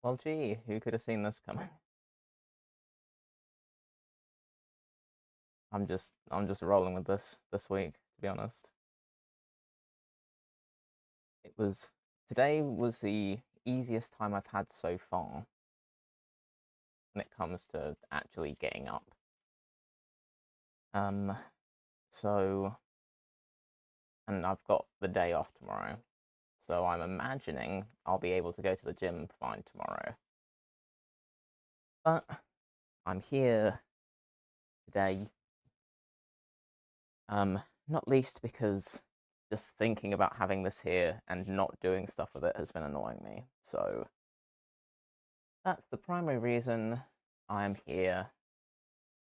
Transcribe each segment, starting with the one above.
Well, gee, who could have seen this coming? I'm just rolling with this week, to be honest. It was Today was the easiest time I've had so far when it comes to actually getting up. Um, so and I've got the day off tomorrow, so I'm imagining I'll be able to go to the gym fine tomorrow. But I'm here today, not least because just thinking about having this here and not doing stuff with it has been annoying me. So that's the primary reason I'm here,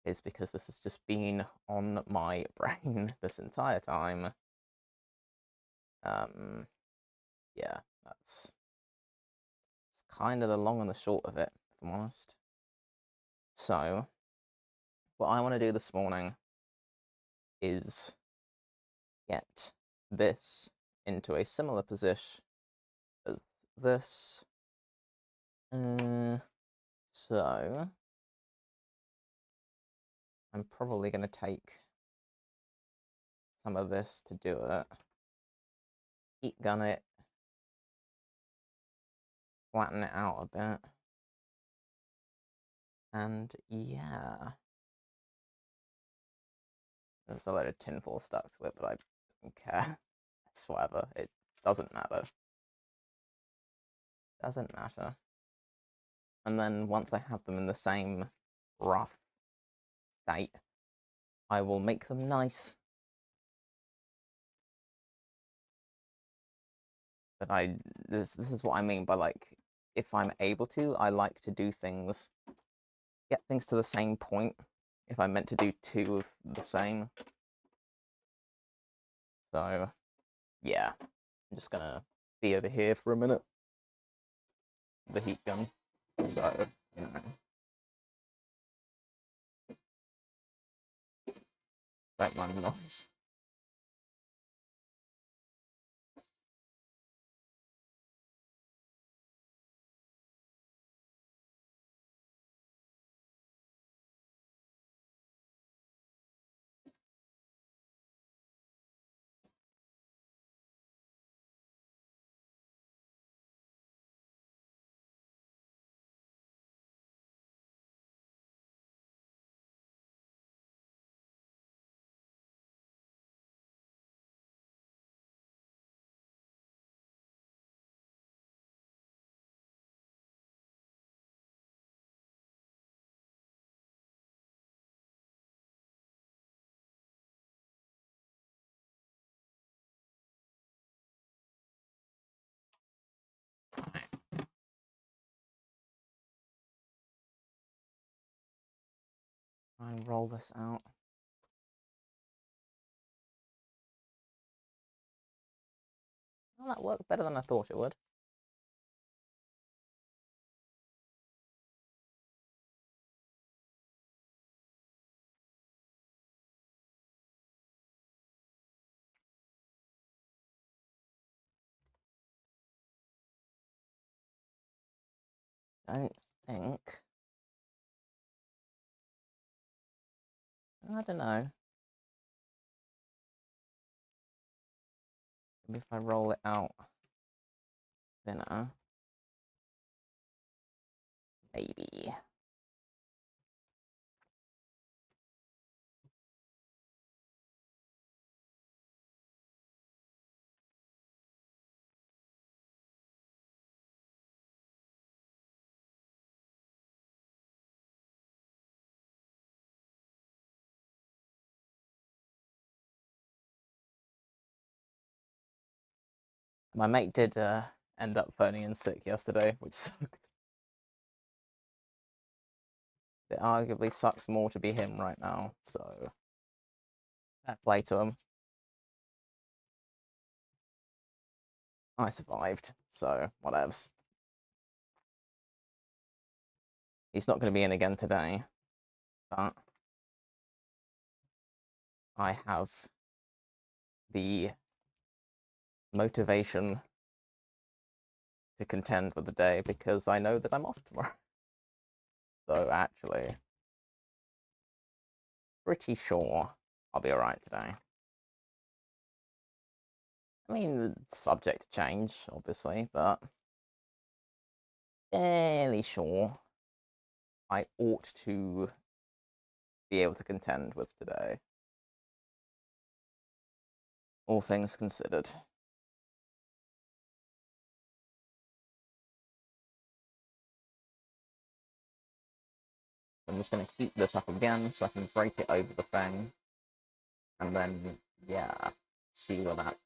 is because this has just been on my brain this entire time. Um, yeah, that's it's kind of the long and the short of it, if I'm honest. So, what I want to do this morning is get this into a similar position as this. So, I'm probably going to take some of this to do it. Heat gun it, flatten it out a bit. And yeah, there's a load of tinfoil stuck to it, but I don't care. It's whatever. It doesn't matter. Doesn't matter. And then once I have them in the same rough state, I will make them nice. But this is what I mean by, like, if I'm able to, I like to do things, get things to the same point. If I'm meant to do two of the same. So yeah, I'm just gonna be over here for a minute. The heat gun. So, you know. Don't mind the noise. And roll this out. Well, that worked better than I thought it would. Don't think. I don't know. Maybe if I roll it out thinner. Maybe. My mate did end up phoning in sick yesterday, which sucked. It arguably sucks more to be him right now, so fair play to him. I survived, so whatevs. He's not going to be in again today, but I have the motivation to contend with the day because I know that I'm off tomorrow. So actually, pretty sure I'll be alright today. I mean, subject to change, obviously, but fairly sure I ought to be able to contend with today. All things considered. I'm just going to heat this up again so I can drape it over the thing. And then, yeah, see where that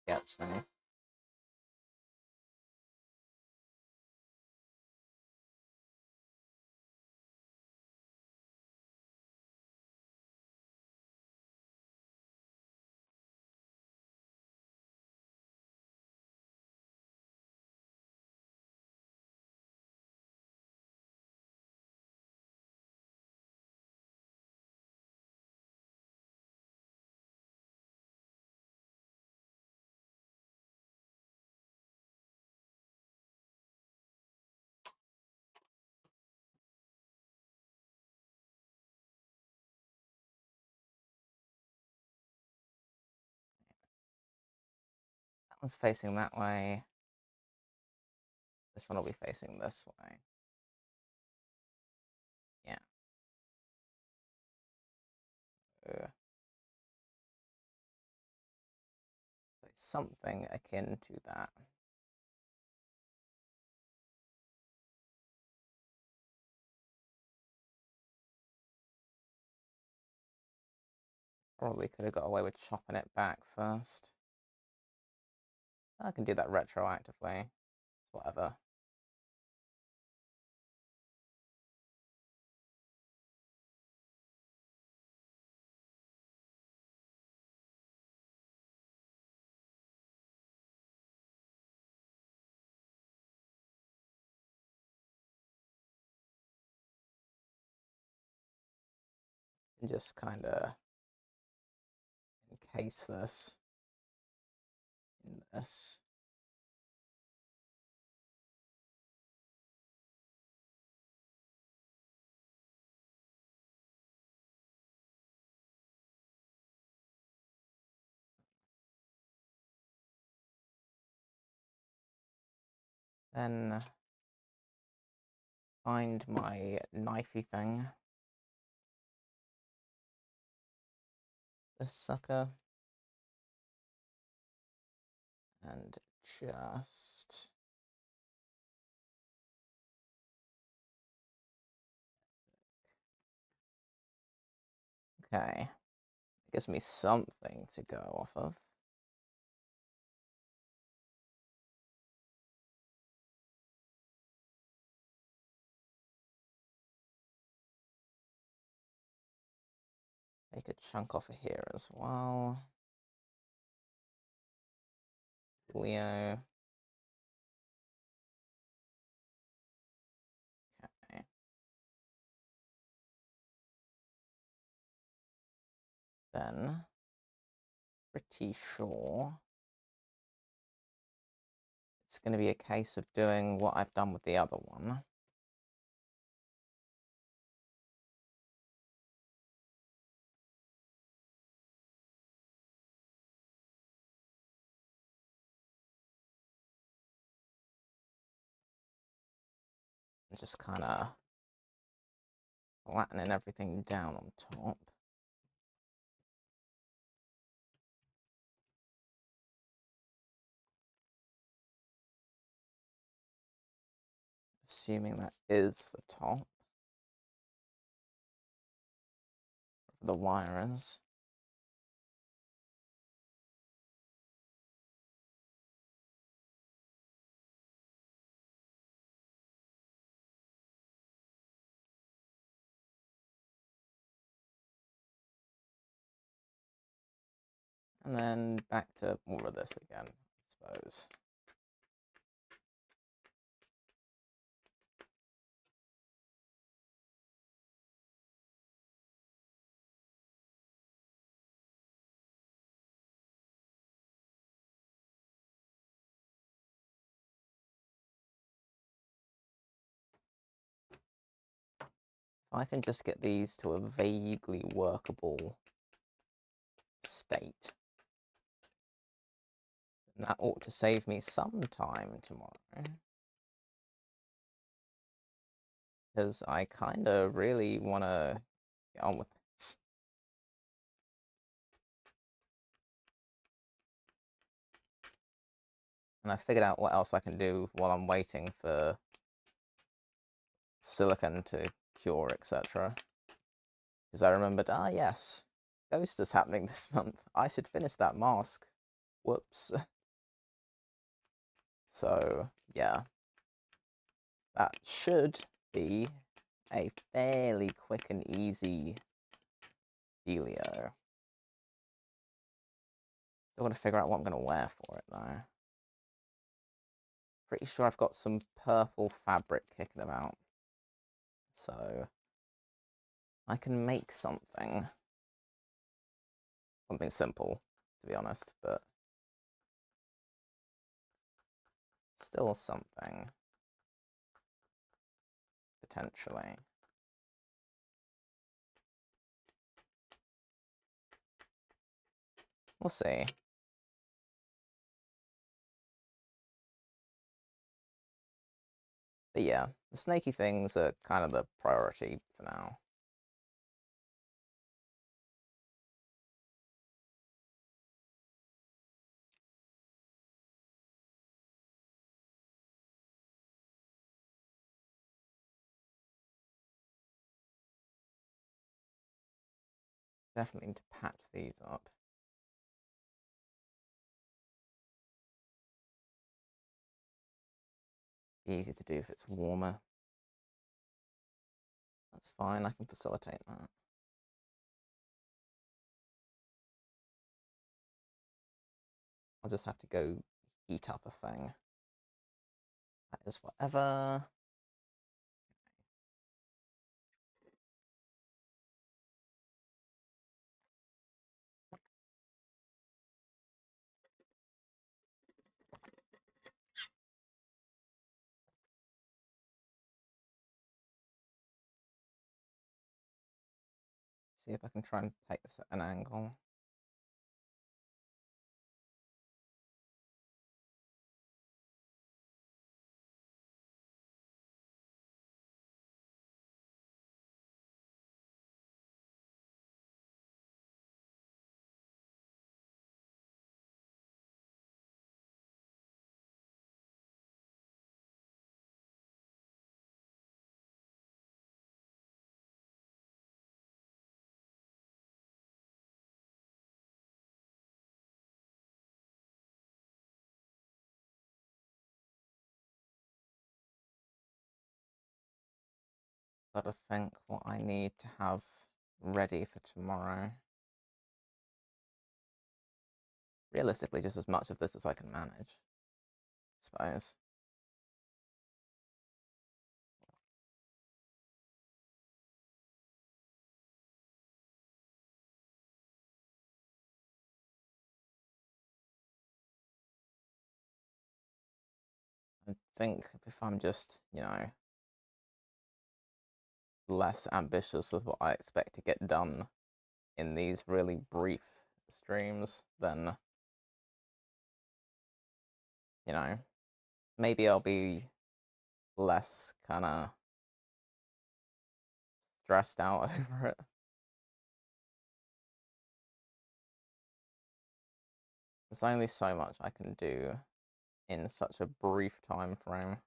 gets me. That one's facing that way. This one will be facing this way. Yeah. Something akin to that. Probably could have got away with chopping it back first. I can do that retroactively. Whatever. And just kind of encase this in this. Then find my knifey thing. This sucker. And just... Okay. It gives me something to go off of. Take a chunk off of here as well. Leo. Okay. Then, pretty sure it's going to be a case of doing what I've done with the other one. Just kind of flattening everything down on top. Assuming that is the top. The wire is. And then back to more of this again, I suppose. I can just get these to a vaguely workable state, and that ought to save me some time tomorrow. Because I kind of really want to get on with this. And I figured out what else I can do while I'm waiting for silicon to cure, etc. Because I remembered, yes, Ghost is happening this month. I should finish that mask. Whoops. So, yeah. That should be a fairly quick and easy dealio. Still got to figure out what I'm going to wear for it, though. Pretty sure I've got some purple fabric kicking about. So, I can make something. Something simple, to be honest, but still something. Potentially. We'll see. But yeah, the snaky things are kind of the priority for now. Definitely need to patch these up. Easy to do if it's warmer. That's fine, I can facilitate that. I'll just have to go heat up a thing. That is whatever. See if I can try and take this at an angle. Gotta think what I need to have ready for tomorrow. Realistically, just as much of this as I can manage, I suppose. I think if I'm just, less ambitious with what I expect to get done in these really brief streams, then, maybe I'll be less kind of stressed out over it. There's only so much I can do in such a brief time frame.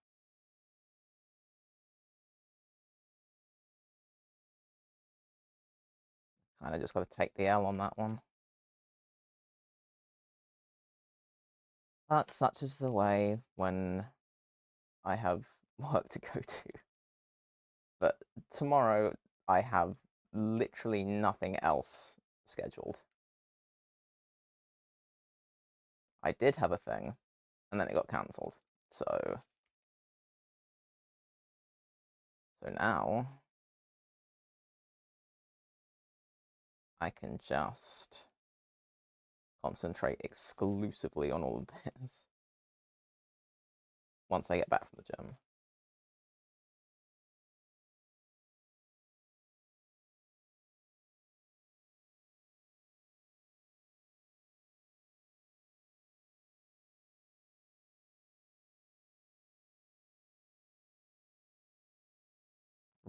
Kind of just got to take the L on that one. But such is the way when I have work to go to. But tomorrow I have literally nothing else scheduled. I did have a thing, and then it got cancelled. So now I can just concentrate exclusively on all of this once I get back from the gym.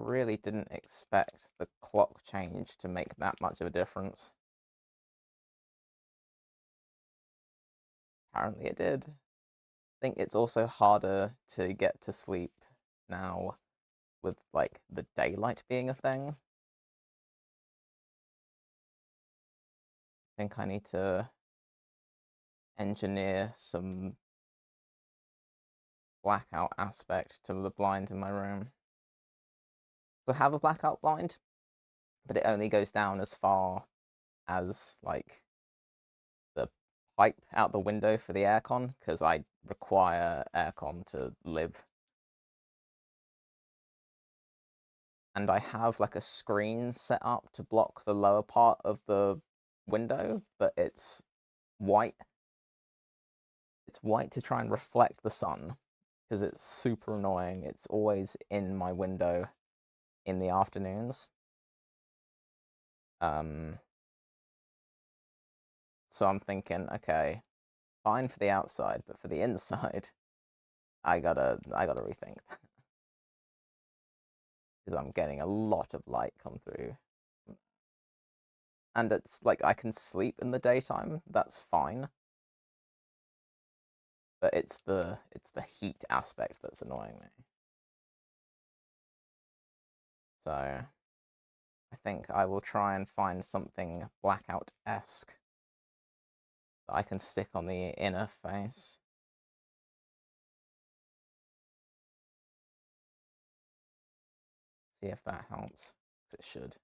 really didn't expect the clock change to make that much of a difference. Apparently it did. I think it's also harder to get to sleep now with, like, the daylight being a thing. I think I need to engineer some blackout aspect to the blind in my room. So I have a blackout blind, but it only goes down as far as, like, the pipe out the window for the aircon, because I require aircon to live. And I have, like, a screen set up to block the lower part of the window, but it's white. It's white to try and reflect the sun, because it's super annoying. It's always in my window in the afternoons. So I'm thinking, okay, fine for the outside, but for the inside, I gotta rethink that. Because I'm getting a lot of light come through. And it's like I can sleep in the daytime, that's fine. But it's the heat aspect that's annoying me. So I think I will try and find something blackout-esque that I can stick on the inner face. See if that helps, because it should.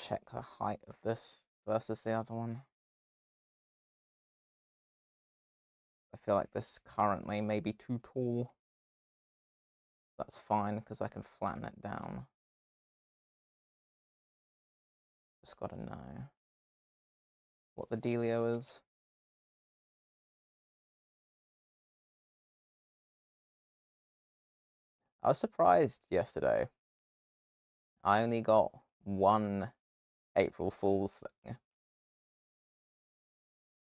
Check the height of this versus the other one. I feel like this currently may be too tall. That's fine, because I can flatten it down. Just gotta know what the dealio is. I was surprised yesterday. I only got one April Fool's thing.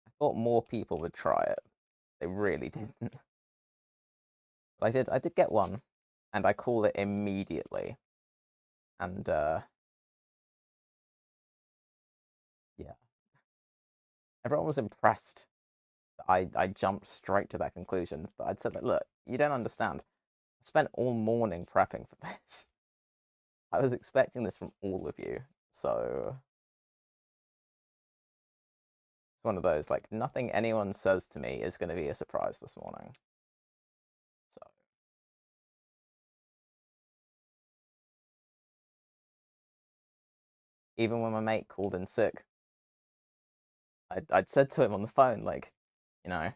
I thought more people would try it. They really didn't. But I did get one, and I called it immediately. And yeah, everyone was impressed. I jumped straight to that conclusion, but I'd said, like, look, you don't understand. I spent all morning prepping for this. I was expecting this from all of you, so it's one of those, like, nothing anyone says to me is going to be a surprise this morning. So even when my mate called in sick, I'd said to him on the phone, like, you know,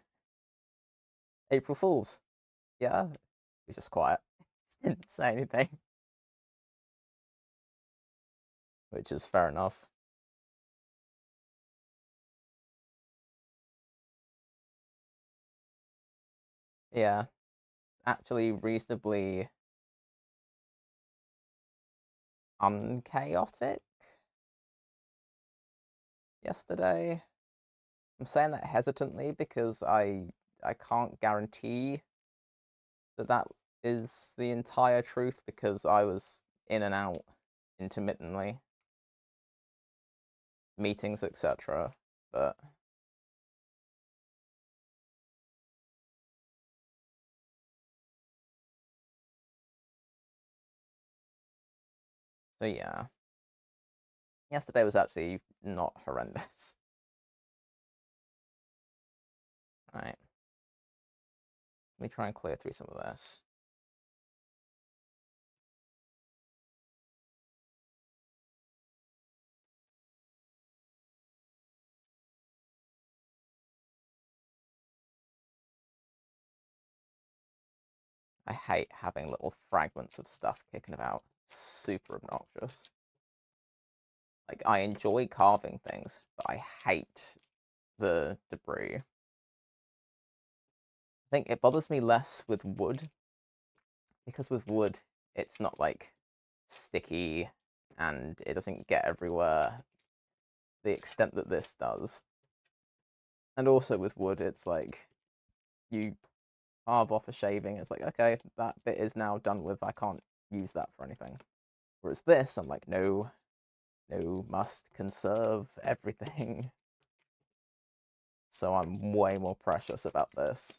April Fools. Yeah, he was just quiet. Just didn't say anything, which is fair enough. Yeah, actually reasonably unchaotic yesterday. I'm saying that hesitantly because I can't guarantee that that is the entire truth, because I was in and out intermittently, meetings, etc. But so yeah, yesterday was actually not horrendous. Right, let me try and clear through some of this. I hate having little fragments of stuff kicking about. It's super obnoxious. Like, I enjoy carving things, but I hate the debris. I think it bothers me less with wood, because with wood, it's not, like, sticky, and it doesn't get everywhere the extent that this does. And also with wood, it's like, you carve off a shaving, it's like, okay, that bit is now done with, I can't use that for anything. Whereas this, I'm like, no, must conserve everything. So I'm way more precious about this.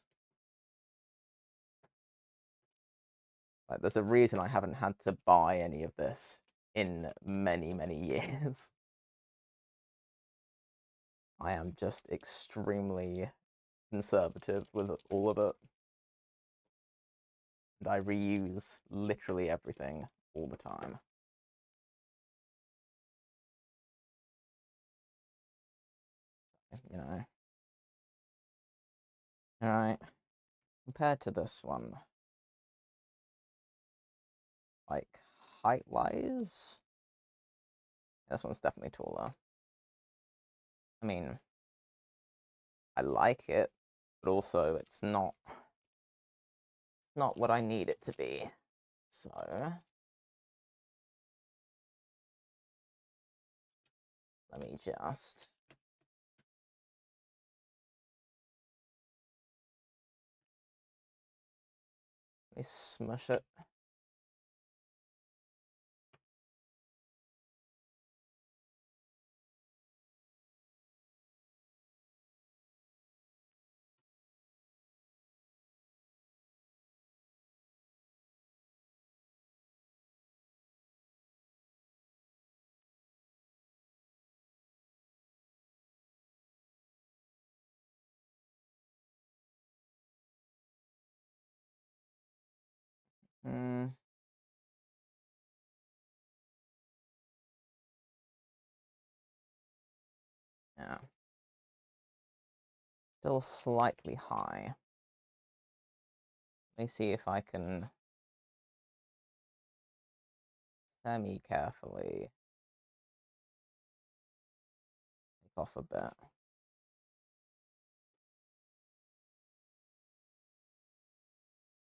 Like, there's a reason I haven't had to buy any of this in many, many years. I am just extremely conservative with all of it. And I reuse literally everything all the time. You know. Alright. Compared to this one, like, height-wise, this one's definitely taller. I mean, I like it, but also it's not what I need it to be. So let me just smush it. Hmm. Yeah. Still slightly high. Let me see if I can semi-carefully take off a bit.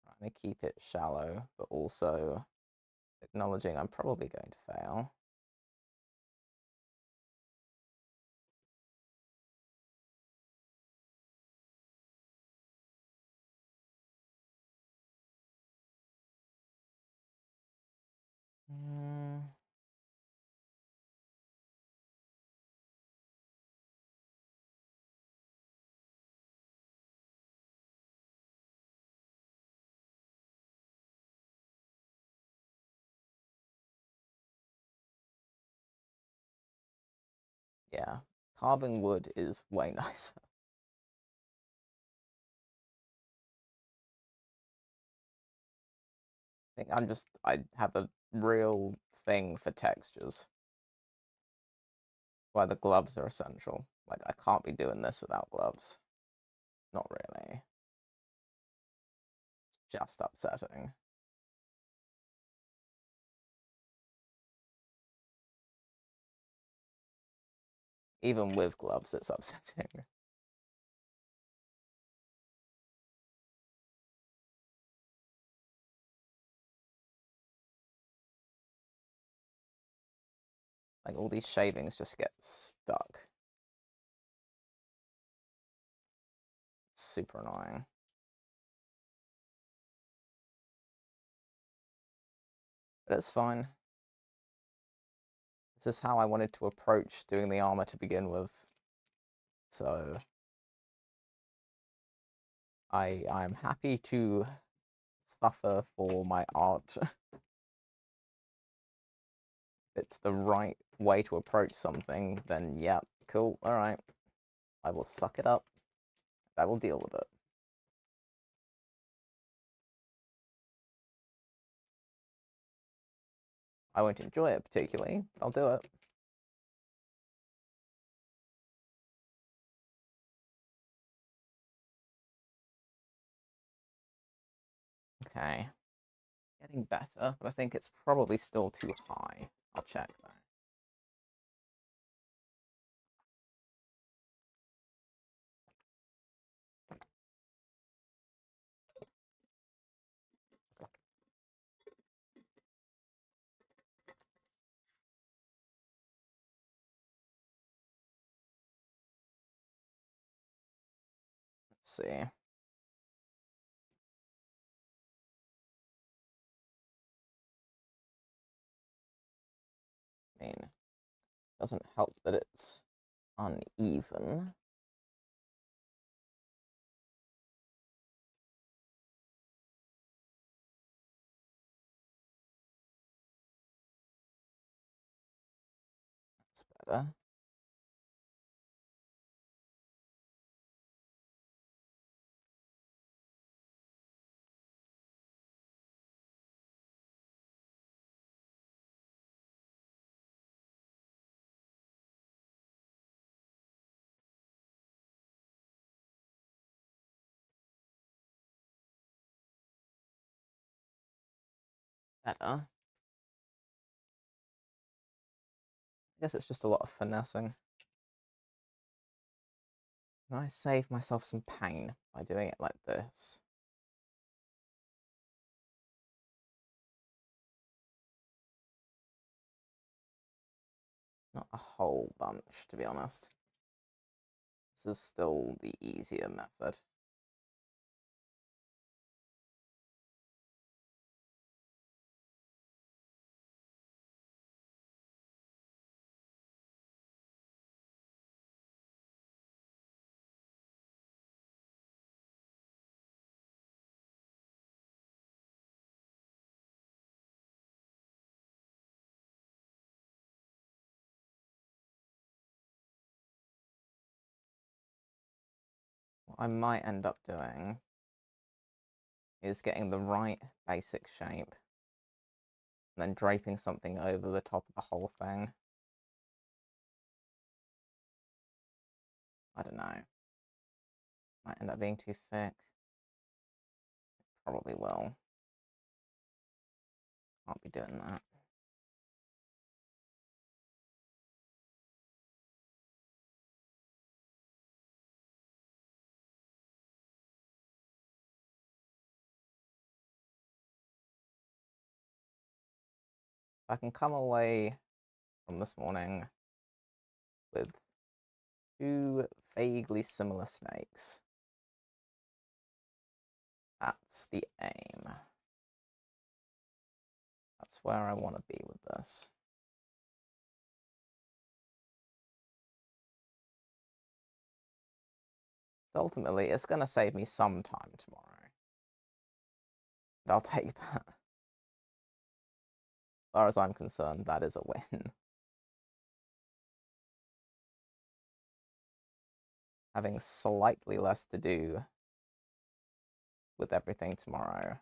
I'm going to keep it shallow, but also acknowledging I'm probably going to fail. Yeah, carving wood is way nicer. I think I have a real thing for textures. Why the gloves are essential. Like, I can't be doing this without gloves. Not really. It's just upsetting. Even with gloves, it's upsetting. Like, all these shavings just get stuck. It's super annoying. But it's fine. This is how I wanted to approach doing the armor to begin with. So I'm happy to suffer for my art. If it's the right way to approach something, then yeah, cool, alright. I will suck it up. I will deal with it. I won't enjoy it particularly, I'll do it. Okay. Getting better, but I think it's probably still too high. I'll check though. Let's see. I mean, doesn't help that it's uneven. That's better. Better. I guess it's just a lot of finessing. Can I save myself some pain by doing it like this? Not a whole bunch, to be honest. This is still the easier method. What I might end up doing is getting the right basic shape and then draping something over the top of the whole thing. I don't know. Might end up being too thick. Probably will. Can't be doing that. I can come away from this morning with two vaguely similar snakes. That's the aim. That's where I want to be with this. So ultimately, it's going to save me some time tomorrow. And I'll take that. As far as I'm concerned, that is a win. Having slightly less to do with everything tomorrow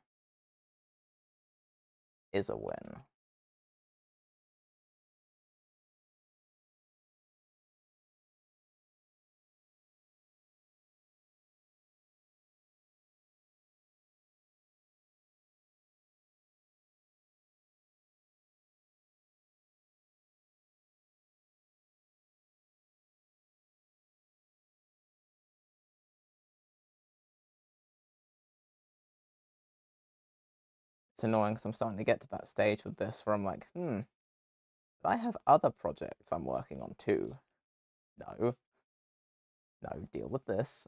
is a win. It's annoying because I'm starting to get to that stage with this where I'm like, I have other projects I'm working on too. No. No, deal with this.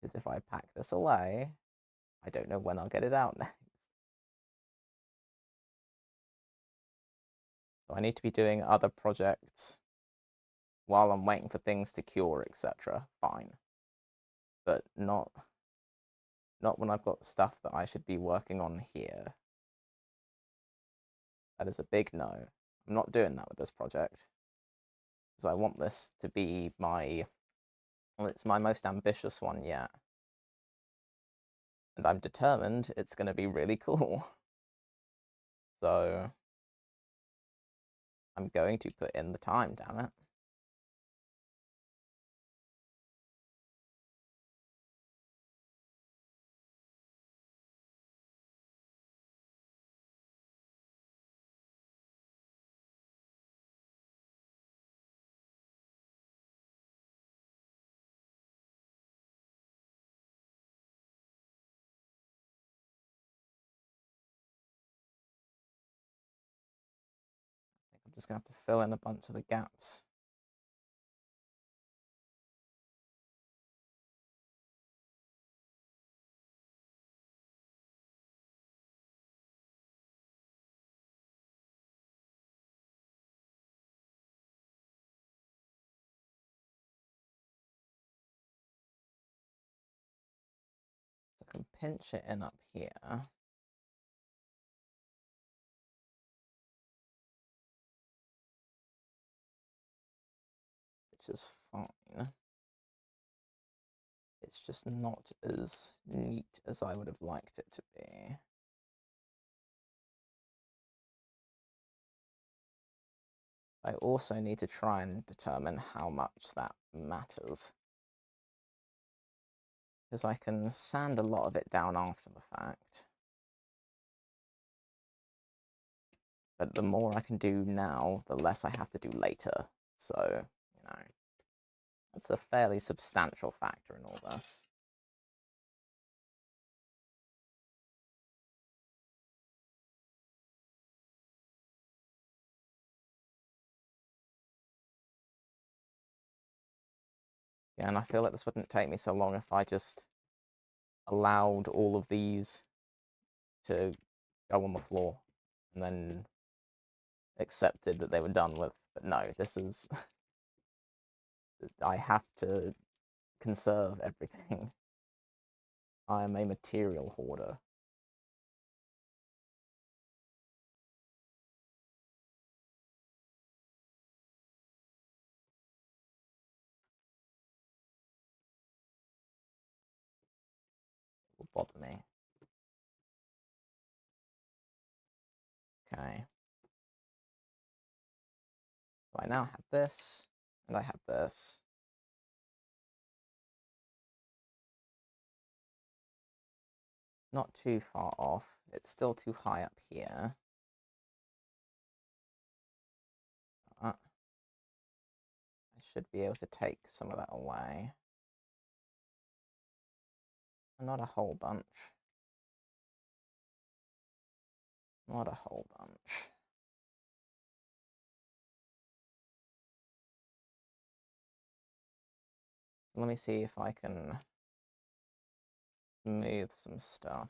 Because if I pack this away, I don't know when I'll get it out next. So I need to be doing other projects while I'm waiting for things to cure, etc. Fine. But not when I've got stuff that I should be working on here. That is a big no. I'm not doing that with this project. Because I want this to be my, well, it's my most ambitious one yet. And I'm determined it's going to be really cool. So I'm going to put in the time, damn it. I'm just going to have to fill in a bunch of the gaps. So I can pinch it in up here. Which is fine. It's just not as neat as I would have liked it to be. I also need to try and determine how much that matters. Because I can sand a lot of it down after the fact. But the more I can do now, the less I have to do later. So, you know, that's a fairly substantial factor in all this. Yeah, and I feel like this wouldn't take me so long if I just allowed all of these to go on the floor and then accepted that they were done with. But no, this is... I have to conserve everything. I am a material hoarder. It will bother me. Okay. So I now have this, and I have this. Not too far off. It's still too high up here. But I should be able to take some of that away. Not a whole bunch. Not a whole bunch. Let me see if I can smooth some stuff.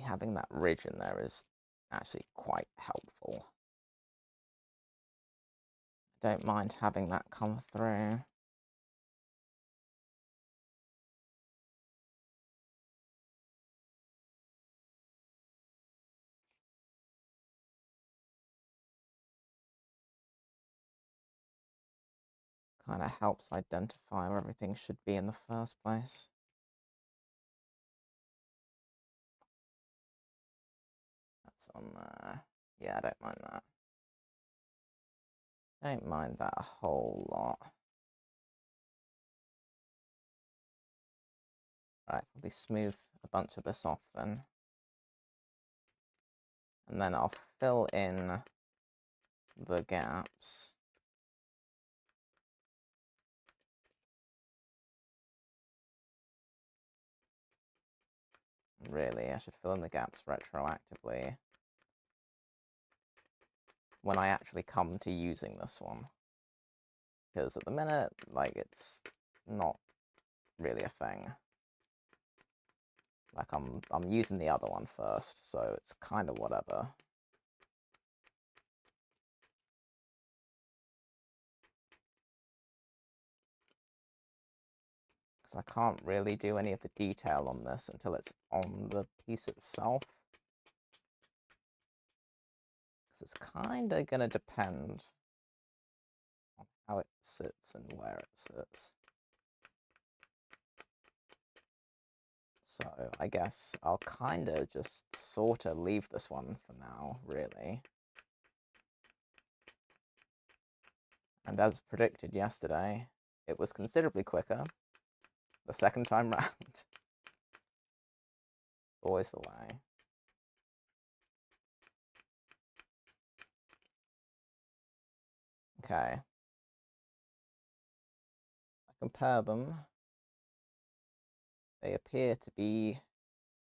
Having that ridge in there is actually quite helpful. I don't mind having that come through. Kind of helps identify where everything should be in the first place. That's on there. Yeah, I don't mind that. Don't mind that a whole lot. Right, probably smooth a bunch of this off then. And then I'll fill in the gaps. Really, I should fill in the gaps retroactively when I actually come to using this one. Because at the minute, like, it's not really a thing. Like, I'm using the other one first, so it's kind of whatever. Because I can't really do any of the detail on this until it's on the piece itself. Because it's kind of going to depend on how it sits and where it sits. So I guess I'll kind of just sort of leave this one for now, really. And as predicted yesterday, it was considerably quicker the second time round. Always the way. Okay. I compare them. They appear to be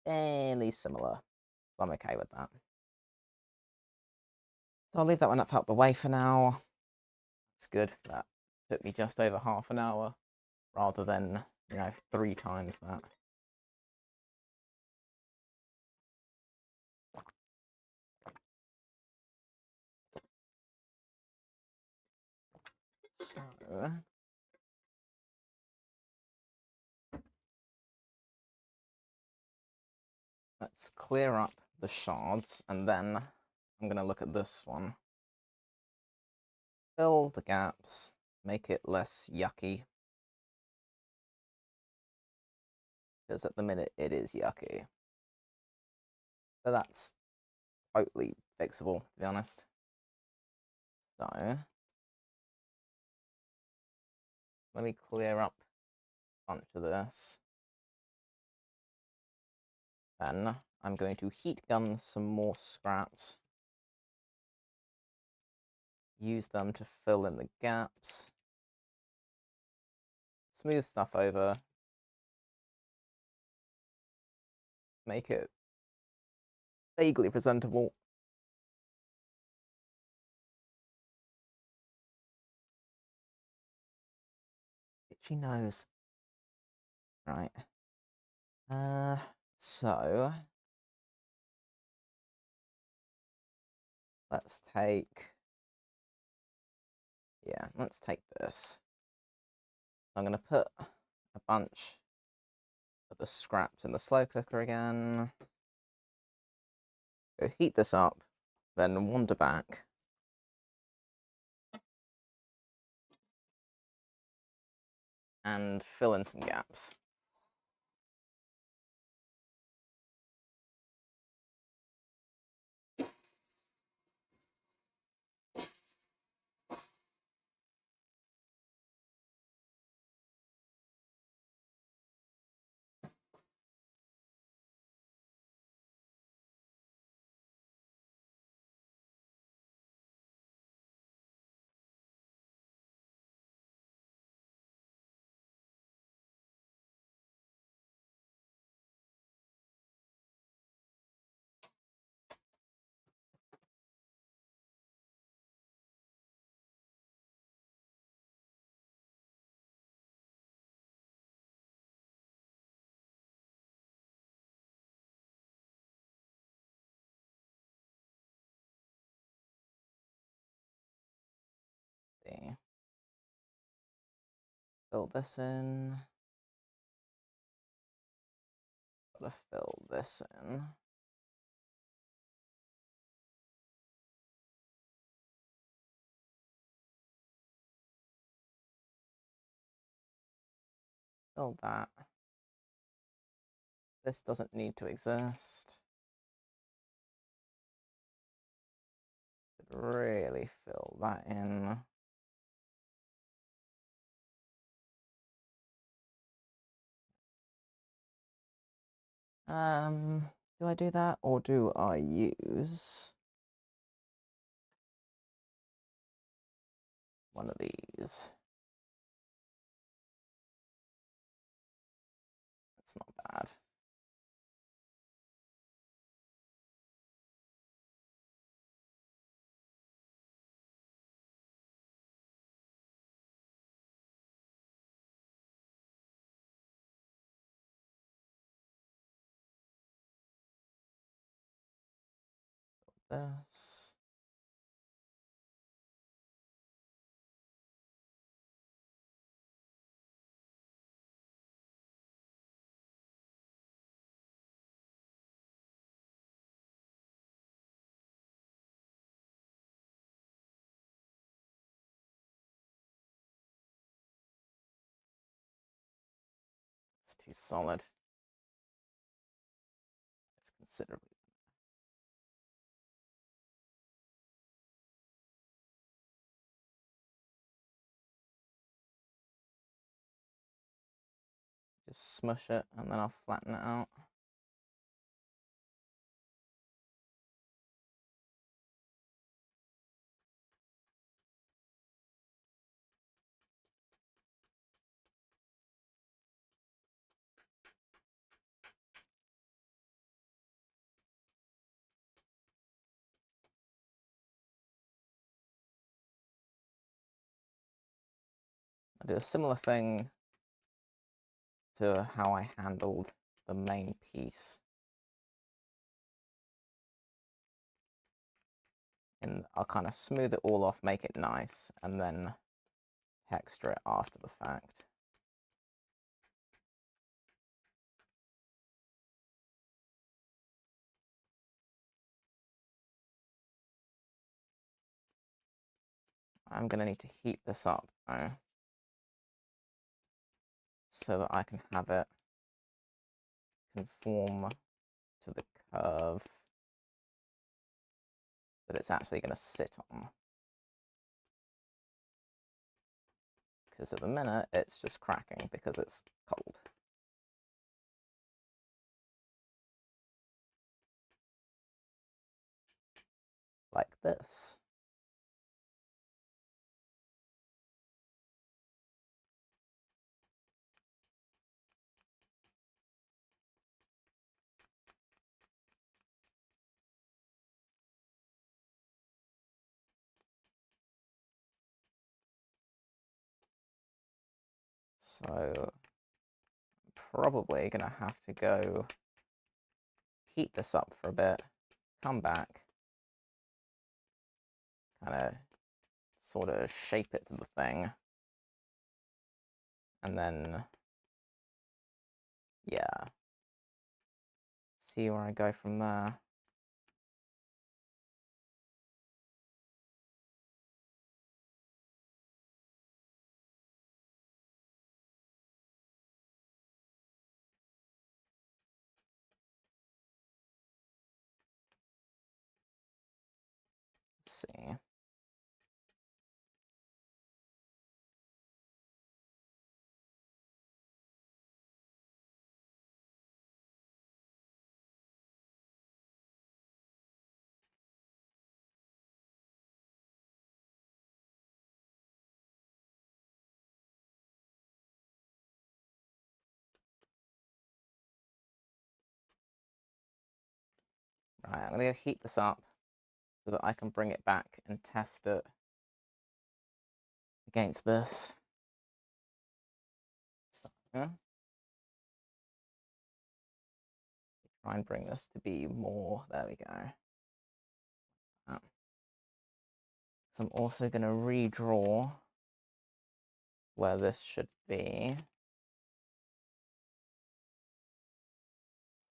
fairly similar. So I'm okay with that. So I'll leave that one up out the way for now. It's good. That took me just over half an hour rather than, 3 times that. So let's clear up the shards, and then I'm going to look at this one. Fill the gaps, make it less yucky. Because at the minute it is yucky. But that's totally fixable, to be honest. So let me clear up a bunch of this. Then I'm going to heat gun some more scraps. Use them to fill in the gaps. Smooth stuff over. Make it vaguely presentable. Itchy nose. Right. So let's take this. I'm gonna put a bunch of the scraps in the slow cooker again. Go heat this up, then wander back. And fill in some gaps. See. Fill this in. Gotta fill this in. Fill that. This doesn't need to exist. Could really fill that in. Do I do that, or do I use one of these? That's not bad. This. It's too solid. It's considerably. Just smush it and then I'll flatten it out. I do a similar thing to how I handled the main piece. And I'll kind of smooth it all off, make it nice, and then texture it after the fact. I'm going to need to heat this up though, so that I can have it conform to the curve that it's actually going to sit on. Because at the minute, it's just cracking because it's cold. Like this. So I'm probably going to have to go heat this up for a bit, come back, kind of sort of shape it to the thing, and then, yeah, see where I go from there. Let's see. Right, I'm going to go heat this up so that I can bring it back and test it against this. So, try and bring this to be more, there we go. So I'm also going to redraw where this should be,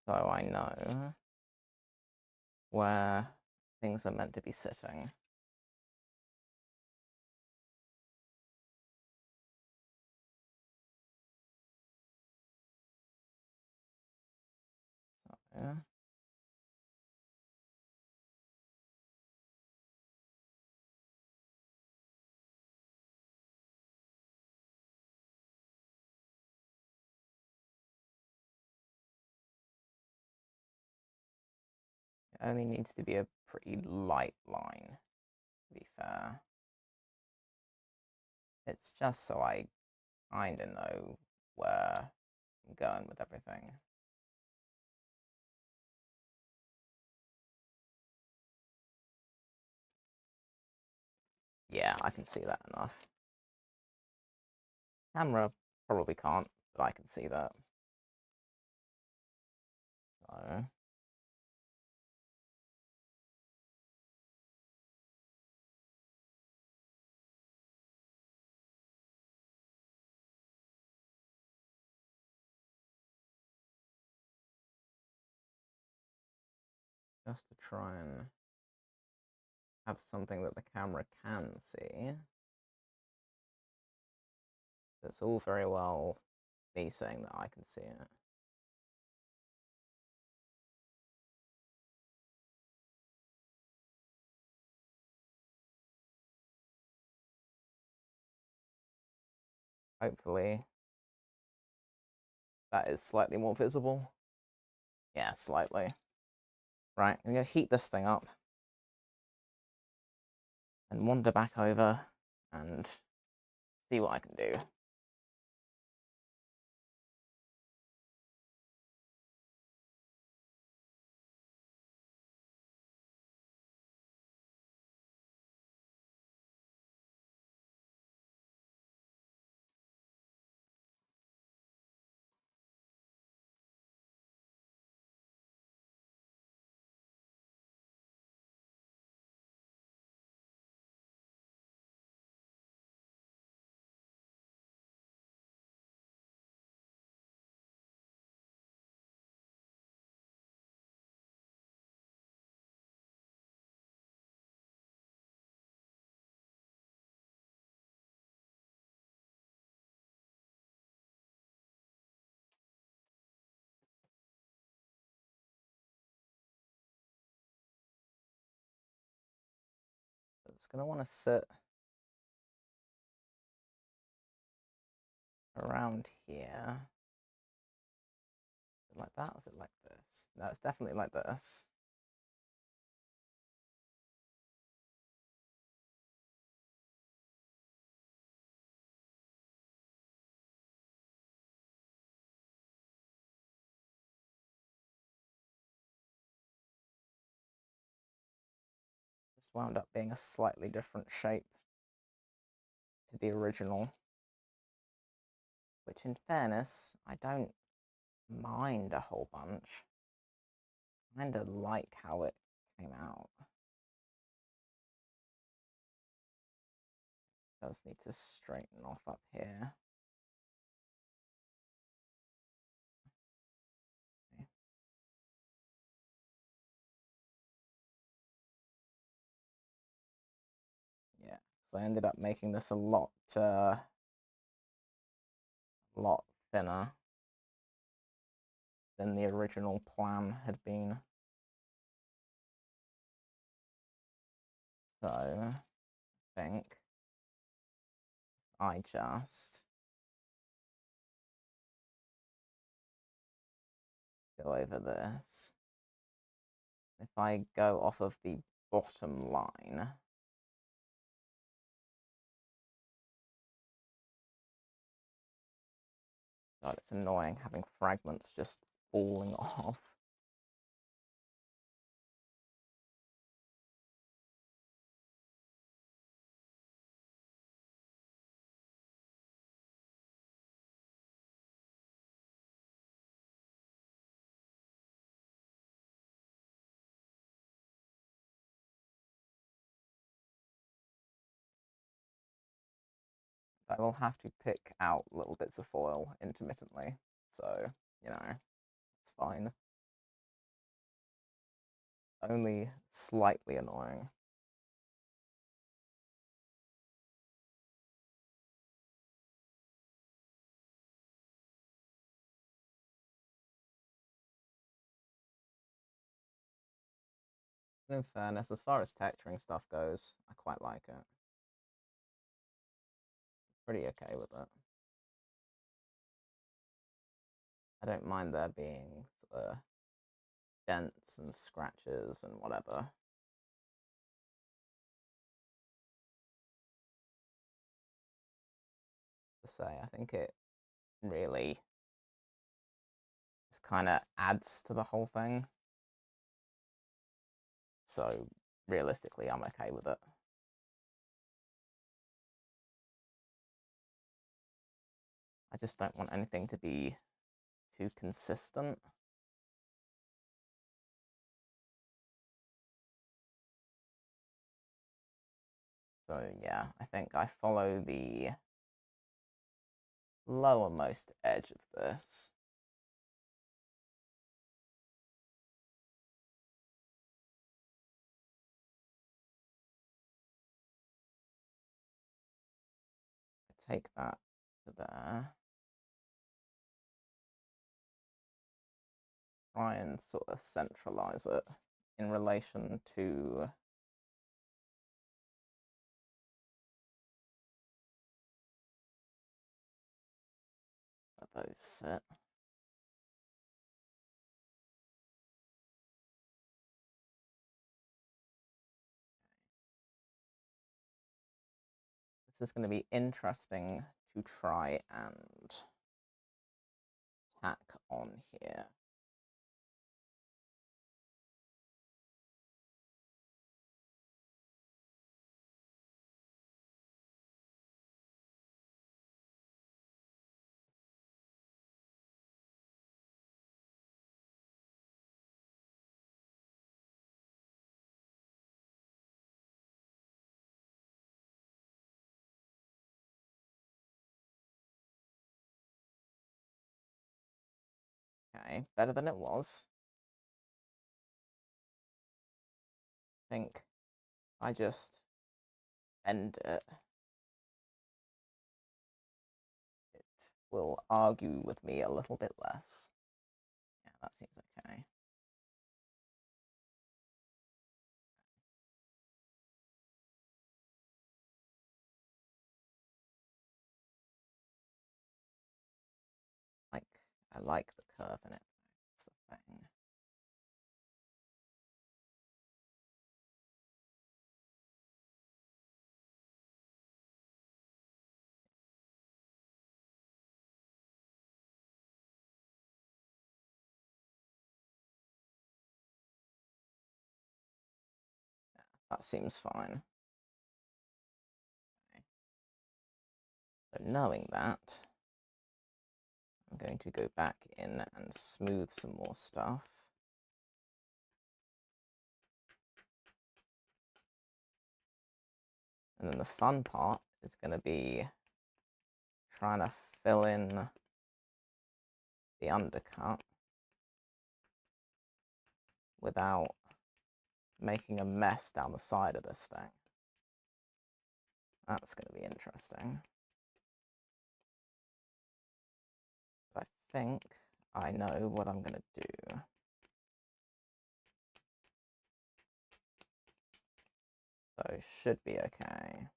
so I know where things are meant to be sitting. So, it only needs to be a pretty light line, to be fair. It's just so I kind of know where I'm going with everything. Yeah, I can see that enough. Camera probably can't, but I can see that. So, just to try and have something that the camera can see. It's all very well me saying that I can see it. Hopefully That is slightly more visible. Yeah, slightly. Right, I'm going to heat this thing up and wander back over and see what I can do. It's going to want to sit around here. Is it like that, or is it like this? No, it's definitely like this. Just wound up being a slightly different shape to the original, which in fairness, I don't mind a whole bunch. I kind of like how it came out. Does need to straighten off up here. Okay. Yeah, so I ended up making this a lot thinner than the original plan had been. So I think I just go over this. If I go off of the bottom line, God, it's annoying having fragments just falling off. I will have to pick out little bits of foil intermittently, so, you know, it's fine. Only slightly annoying. In fairness, as far as texturing stuff goes, I quite like it. Pretty okay with it. I don't mind there being sort of dents and scratches and whatever. To say, I think it really just kind of adds to the whole thing. So realistically, I'm okay with it. I just don't want anything to be too consistent. So yeah, I think I follow the lowermost edge of this. I take that to there. Try and sort of centralize it in relation to where those sit. is going to be interesting to try and tack on here. Okay, better than it was. I think I just end it. It will argue with me a little bit less. Yeah, that seems okay. I like the curve in it. That's the thing. Yeah, that seems fine. Okay. So knowing that, I'm going to go back in and smooth some more stuff. And then the fun part is going to be trying to fill in the undercut without making a mess down the side of this thing. That's going to be interesting. But I think I know what I'm going to do. So should be okay.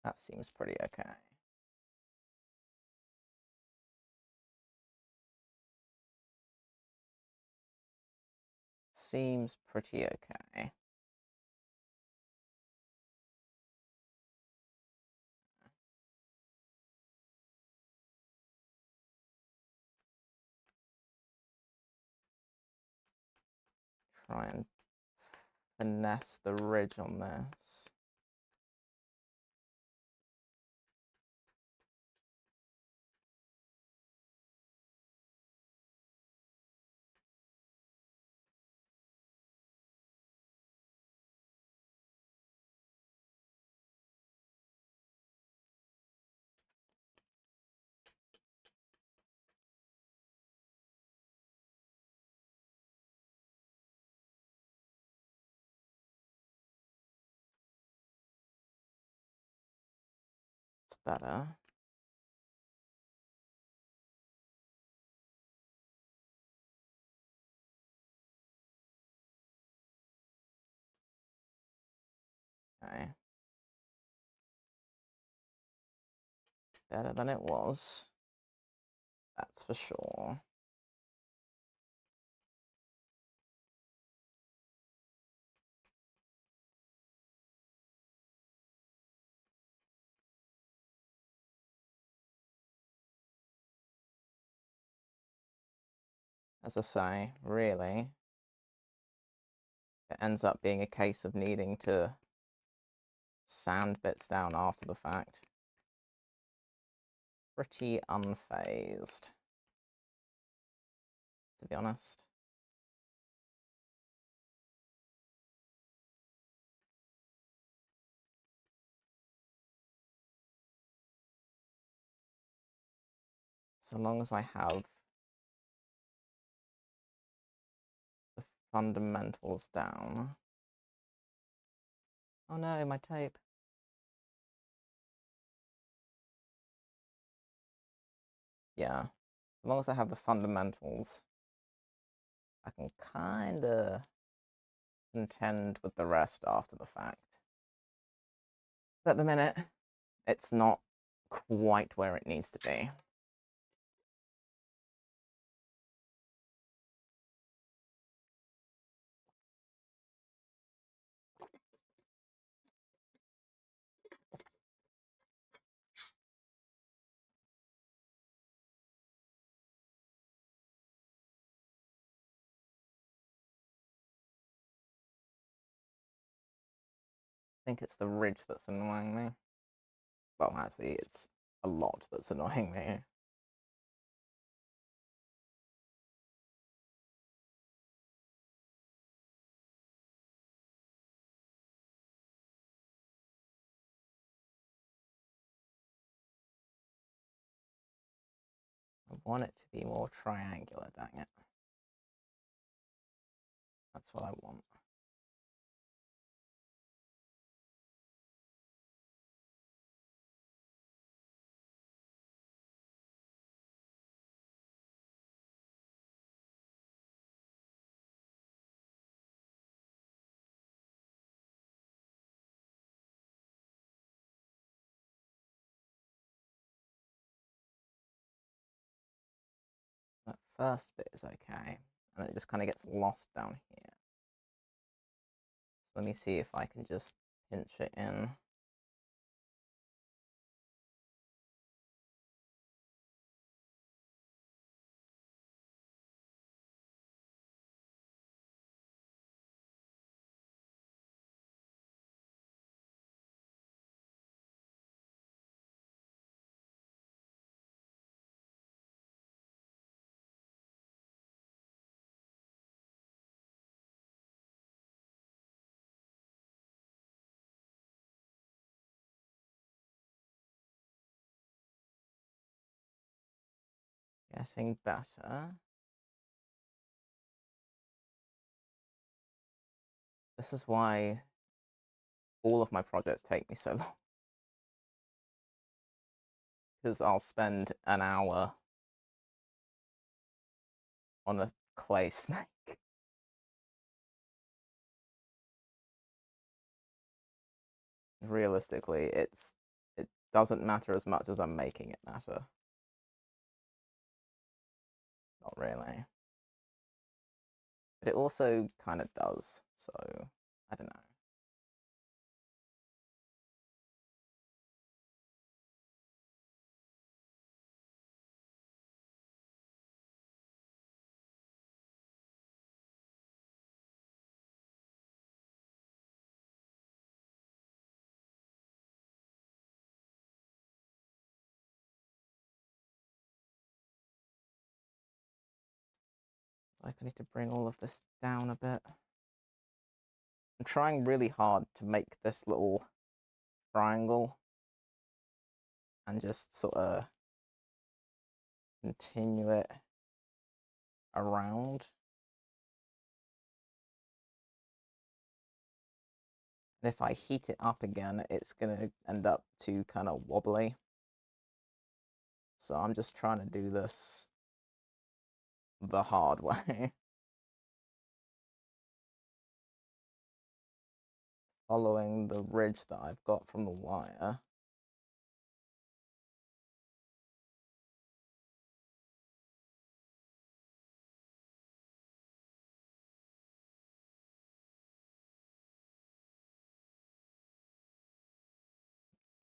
That seems pretty okay. Seems pretty okay. Try and finesse the ridge on this. It's better. Okay. Better than it was. That's for sure. As I say, really, it ends up being a case of needing to sand bits down after the fact. Pretty unfazed, to be honest. So long as I have the fundamentals down. Oh no, my tape. yeah, as long as I have the fundamentals, I can kind of contend with the rest after the fact. But at the minute, it's not quite where it needs to be. I think it's the ridge that's annoying me. Well, actually, it's a lot that's annoying me. I want it to be more triangular, dang it. That's what I want. That first bit is okay, and it just kind of gets lost down here. So let me see if I can just pinch it in. Getting better. This is why all of my projects take me so long. Because I'll spend an hour on a clay snake. Realistically, it doesn't matter as much as I'm making it matter. Not really. But it also kind of does, so I don't know. Like, I need to bring all of this down a bit. I'm trying really hard to make this little triangle and just sort of continue it around. And if I heat it up again, it's going to end up too kind of wobbly. So I'm just trying to do this the hard way. Following the ridge that I've got from the wire.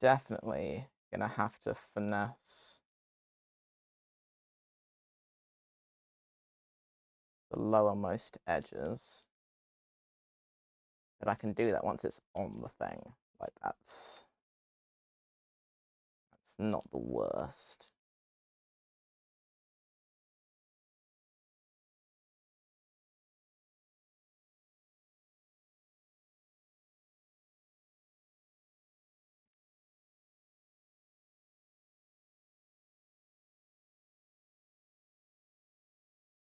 Definitely gonna have to finesse the lowermost edges. But I can do that once it's on the thing. Like, that's not the worst.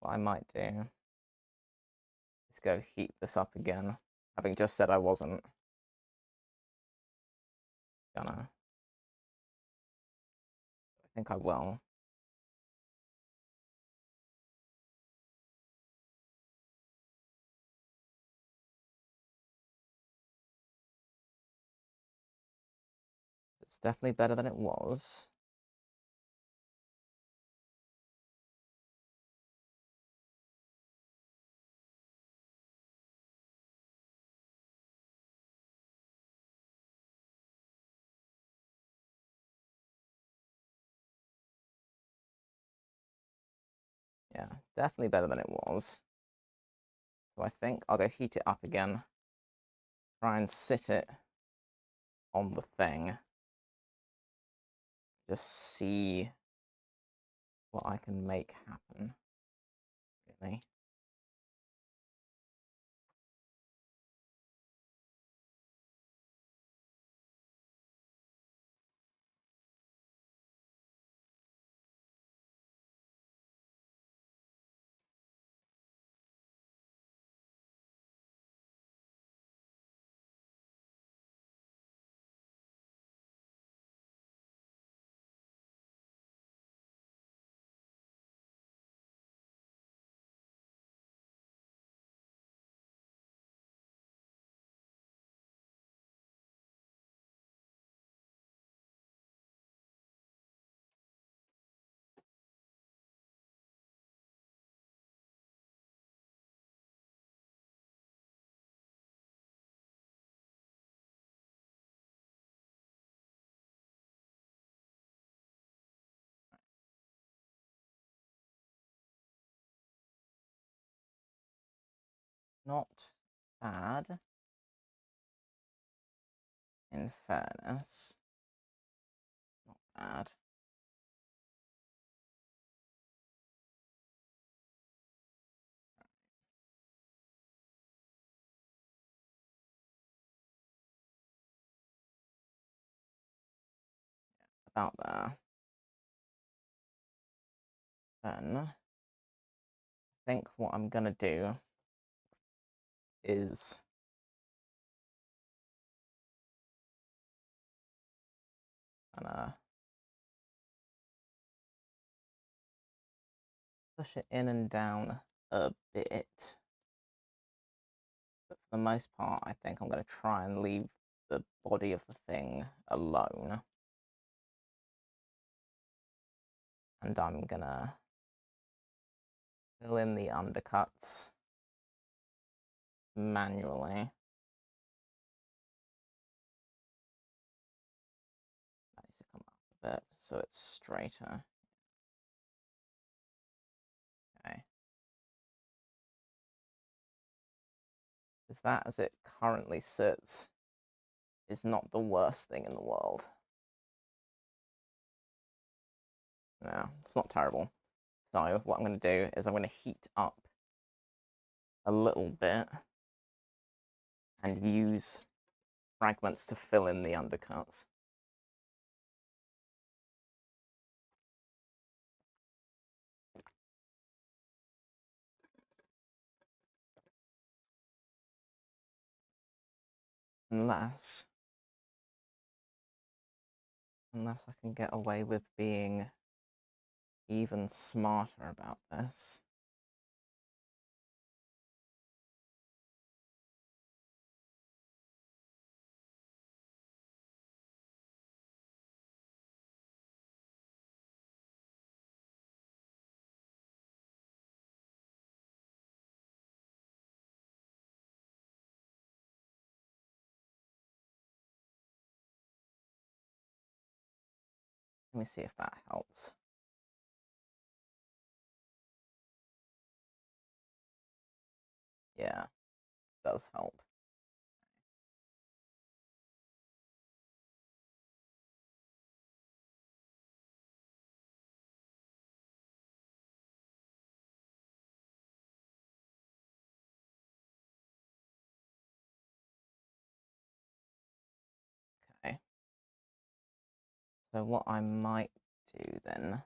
What I might do is go heat this up again, having just said I wasn't gonna. I think I will. It's definitely better than it was. Yeah, definitely better than it was. So I think I'll go heat it up again. Try and sit it on the thing. Just see what I can make happen, really. Not bad, in fairness. Not bad. About there. Then I think what I'm gonna do is gonna push it in and down a bit. But for the most part, I think I'm gonna try and leave the body of the thing alone. And I'm gonna fill in the undercuts manually. That needs to come up a bit so it's straighter. Okay. Because that, as it currently sits, is not the worst thing in the world. No, it's not terrible. So what I'm going to do is I'm going to heat up a little bit and use fragments to fill in the undercuts. Unless I can get away with being even smarter about this. Let me see if that helps. Yeah, it does help. Okay. So what I might do then,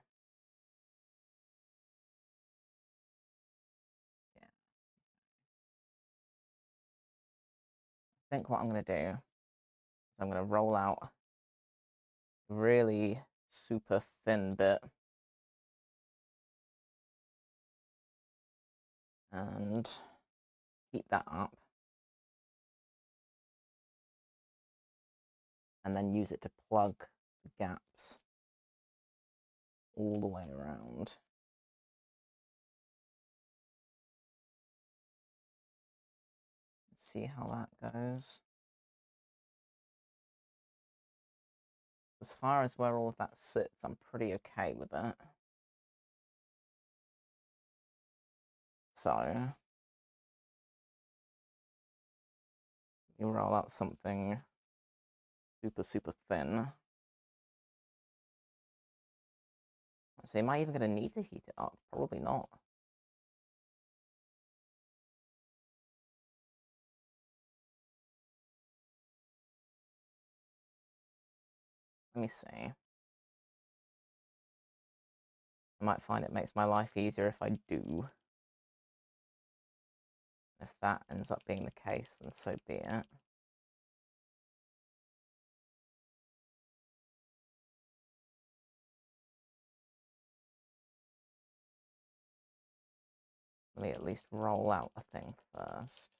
yeah, I think what I'm going to do is I'm going to roll out a really super thin bit and heat that up, and then use it to plug gaps all the way around. Let's see how that goes. As far as where all of that sits, I'm pretty okay with it. So, you roll out something super thin. So am I even going to need to heat it up? Probably not. Let me see. I might find it makes my life easier if I do. If that ends up being the case, then so be it. Let me at least roll out a thing first.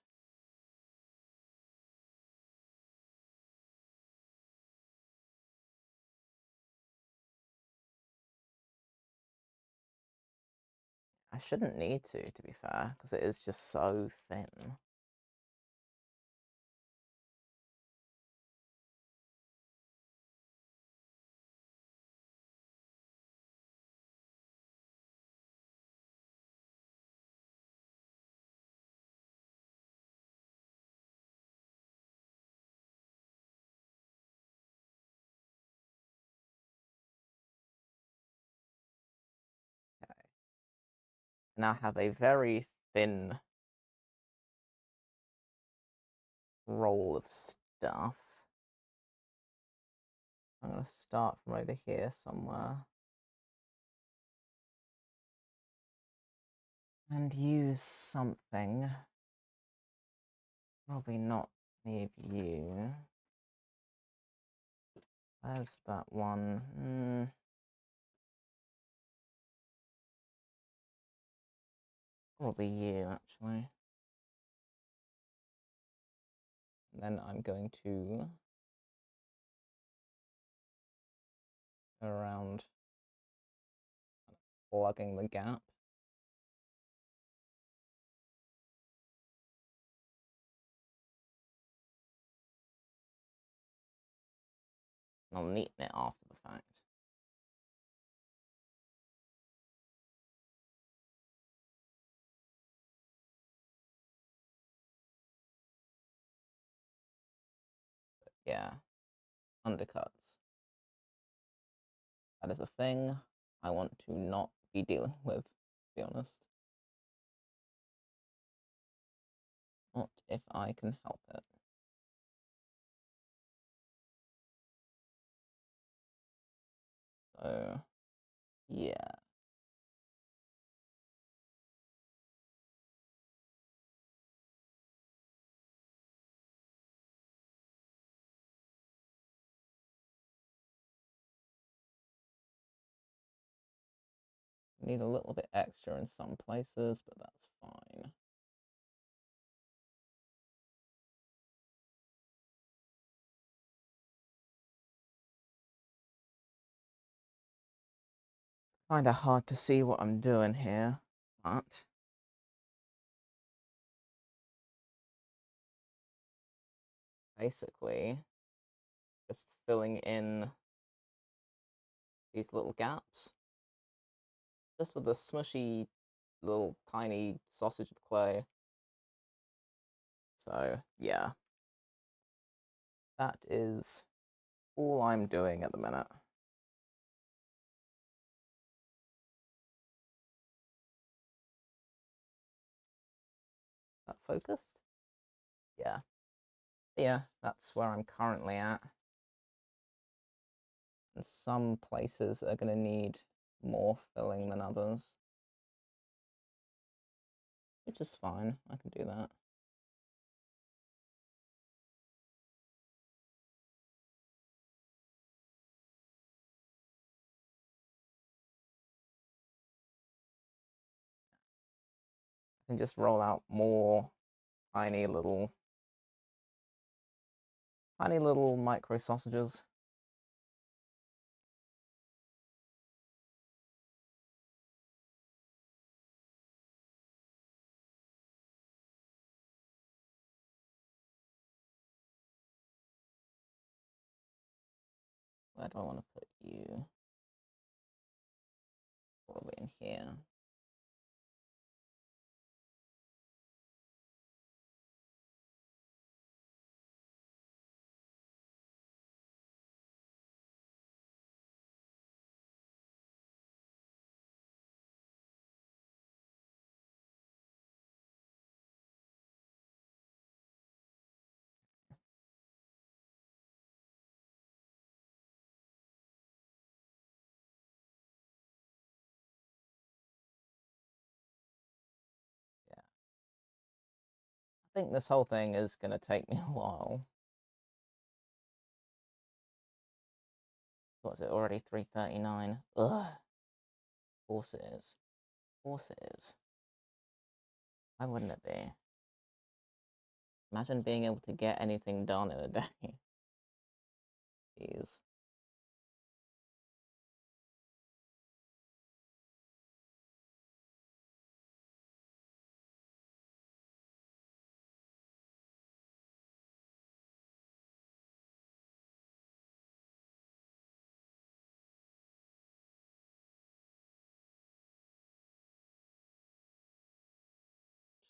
I shouldn't need to be fair, because it is just so thin. Okay. Now have a very thin roll of stuff. I'm going to start from over here somewhere. And use something. Probably not any of you. Where's that one? Probably you, actually. And then I'm going to go around plugging the gap. I'll neaten it after the fact. But yeah, undercuts. That is a thing I want to not be dealing with, to be honest. Not if I can help it. So, yeah. Need a little bit extra in some places, but that's fine. Kind of hard to see what I'm doing here, but basically just filling in these little gaps, just with a smushy little tiny sausage of clay. So yeah, that is all I'm doing at the minute. That focused? Yeah. Yeah, that's where I'm currently at. And some places are going to need more filling than others, which is fine. I can do that. I can just roll out more tiny little micro sausages. Where do I want to put you? Probably in here. Yeah. I think this whole thing is going to take me a while. What's it already? 3:39. Ugh. Of course it is. Of course it is. Why wouldn't it be? Imagine being able to get anything done in a day. Jeez.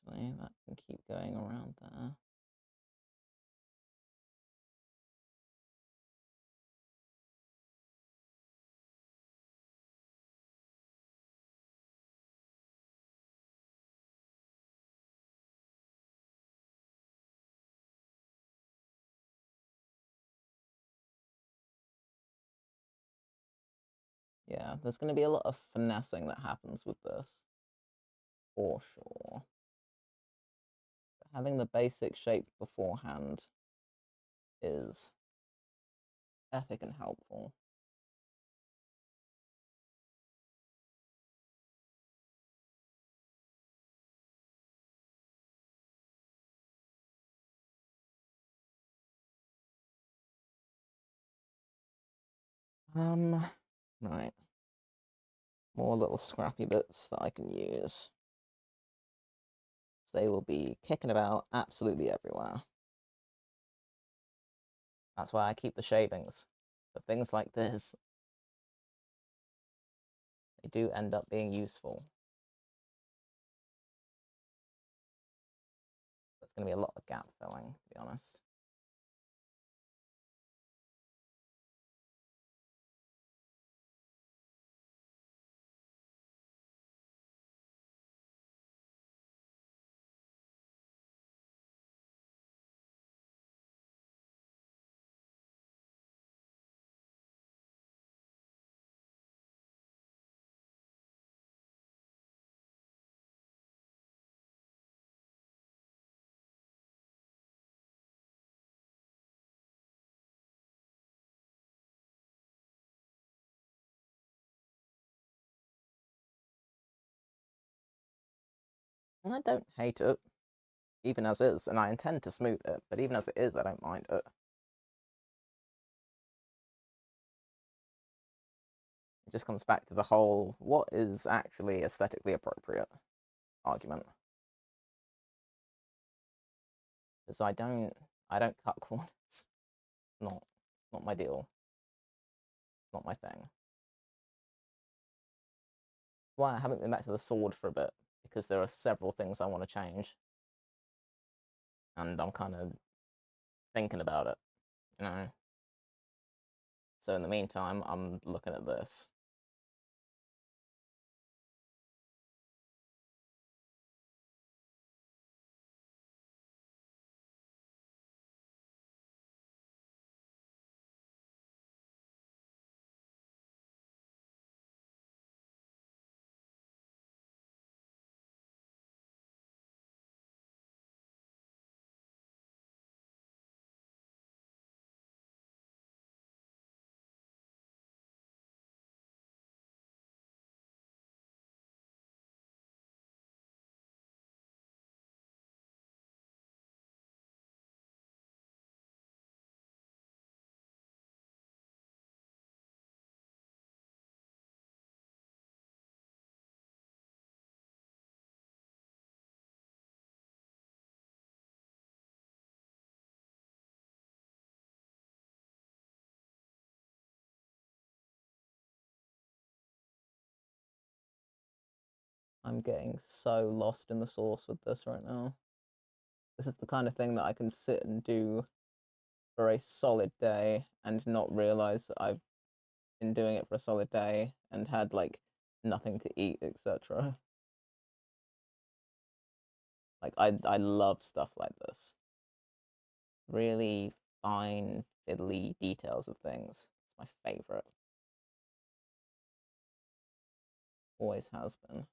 Actually, that can keep going around there. Yeah, there's going to be a lot of finessing that happens with this, for sure. But having the basic shape beforehand is epic and helpful. Right. More little scrappy bits that I can use. So they will be kicking about absolutely everywhere. That's why I keep the shavings. For things like this, they do end up being useful. There's going to be a lot of gap filling, to be honest. And I don't hate it, even as is, and I intend to smooth it, but even as it is, I don't mind it. It just comes back to the whole, what is actually aesthetically appropriate argument. Because I don't cut corners. Not, not my deal. Not my thing. Why I haven't been back to the sword for a bit, because there are several things I want to change. And I'm kind of thinking about it, you know? So in the meantime, I'm looking at this. I'm getting so lost in the sauce with this right now. This is the kind of thing that I can sit and do for a solid day and not realize that I've been doing it for a solid day and had like nothing to eat, etc. Like I love stuff like this. Really fine, fiddly details of things. It's my favorite. Always has been.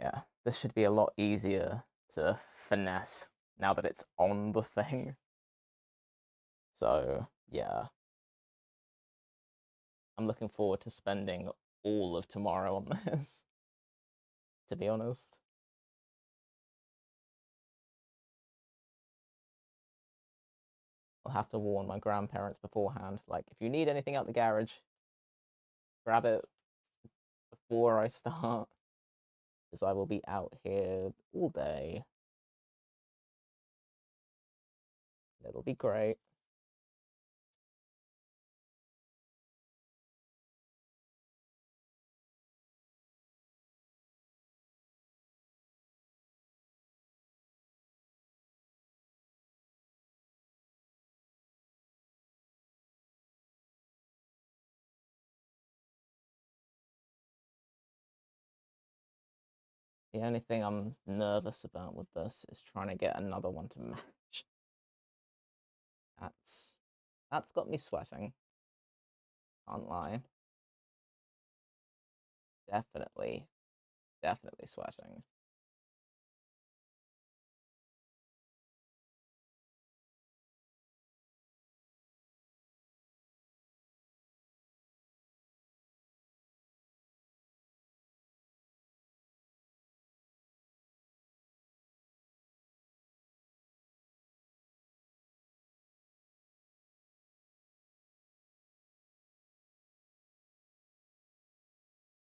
Yeah, this should be a lot easier to finesse now that it's on the thing. So, yeah, I'm looking forward to spending all of tomorrow on this, to be honest. I'll have to warn my grandparents beforehand. Like, if you need anything out the garage, grab it before I start, because I will be out here all day. It'll be great. The only thing I'm nervous about with this is trying to get another one to match. That's that's got me sweating. Can't lie. Definitely, definitely sweating.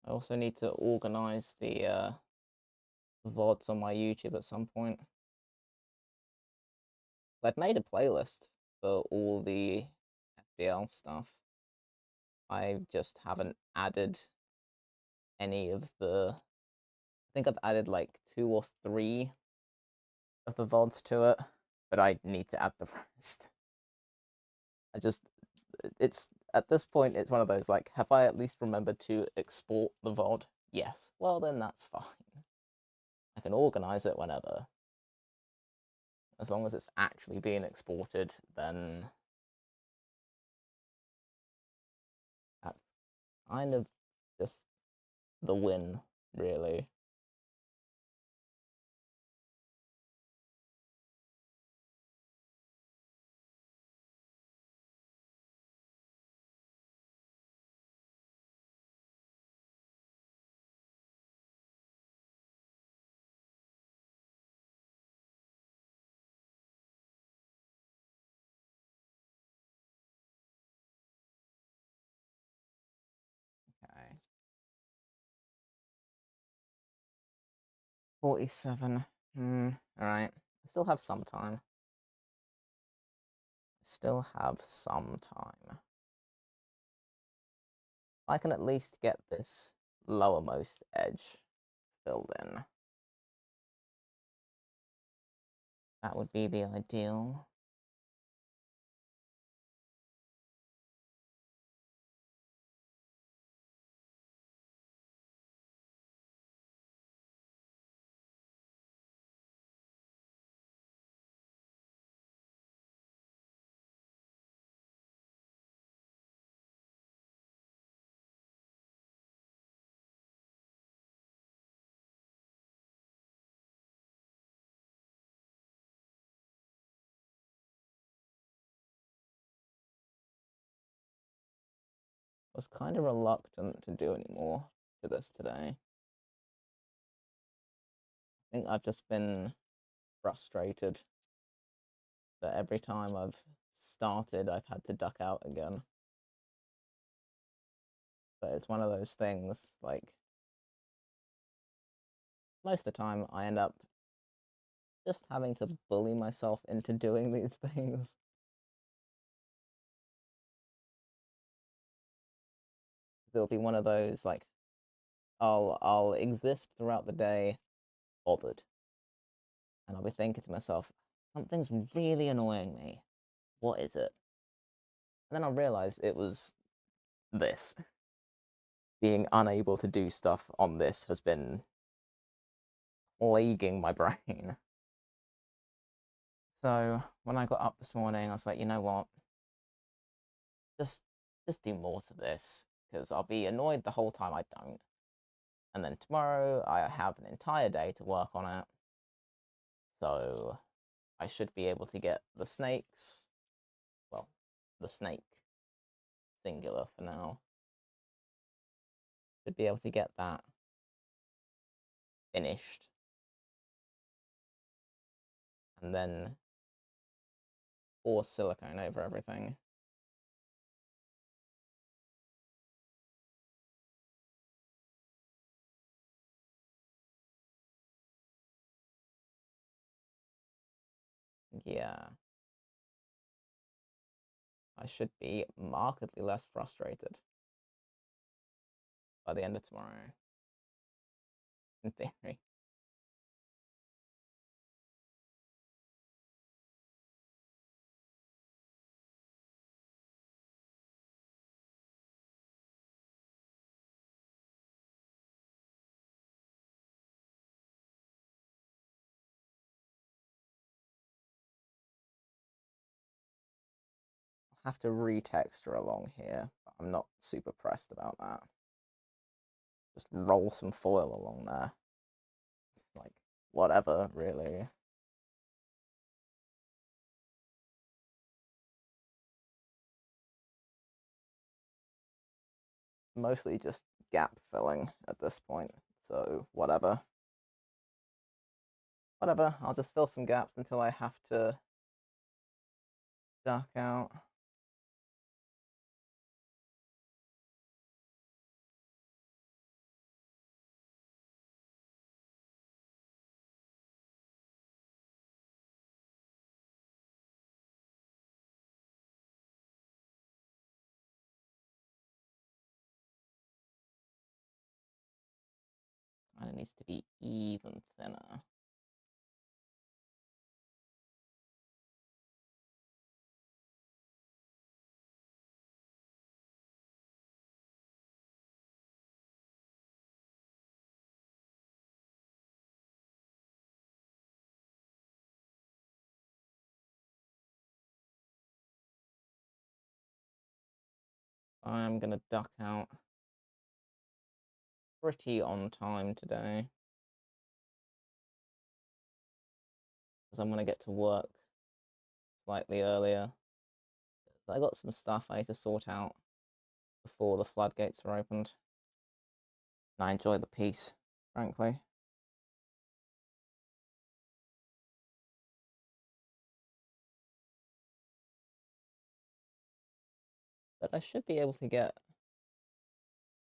I also need to organize the VODs on my YouTube at some point. I've made a playlist for all the FDL stuff. I just haven't added any of the. I think I've added like 2 or 3 of the VODs to it, but I need to add the rest. I just. It's at this point, it's one of those like, have I at least remembered to export the VOD? Yes. Well, then that's fine. I can organize it whenever. As long as it's actually being exported, then that's kind of just the win, really. Okay. 47. Alright. I still have some time. Still have some time. I can at least get this lowermost edge filled in. That would be the ideal. I was kind of reluctant to do any more to this today. I think I've just been frustrated that every time I've started, I've had to duck out again. But it's one of those things, like, most of the time I end up just having to bully myself into doing these things. It'll be one of those, like, I'll exist throughout the day, bothered, and I'll be thinking to myself, something's really annoying me. What is it? And then I'll realize it was this. Being unable to do stuff on this has been plaguing my brain. So when I got up this morning, I was like, you know what? Just do more to this, because I'll be annoyed the whole time I don't. And then tomorrow I have an entire day to work on it. So I should be able to get the snakes, well, the snake, singular for now, should be able to get that finished. And then pour silicone over everything. Yeah. I should be markedly less frustrated by the end of tomorrow, in theory. I'll have to retexture along here, but I'm not super pressed about that. Just roll some foil along there. It's like, whatever, really. Mostly just gap filling at this point, so whatever. Whatever, I'll just fill some gaps until I have to duck out. And it needs to be even thinner. I'm gonna duck out pretty on time today, because I'm gonna get to work slightly earlier. I got some stuff I need to sort out before the floodgates are opened. And I enjoy the peace, frankly. But I should be able to get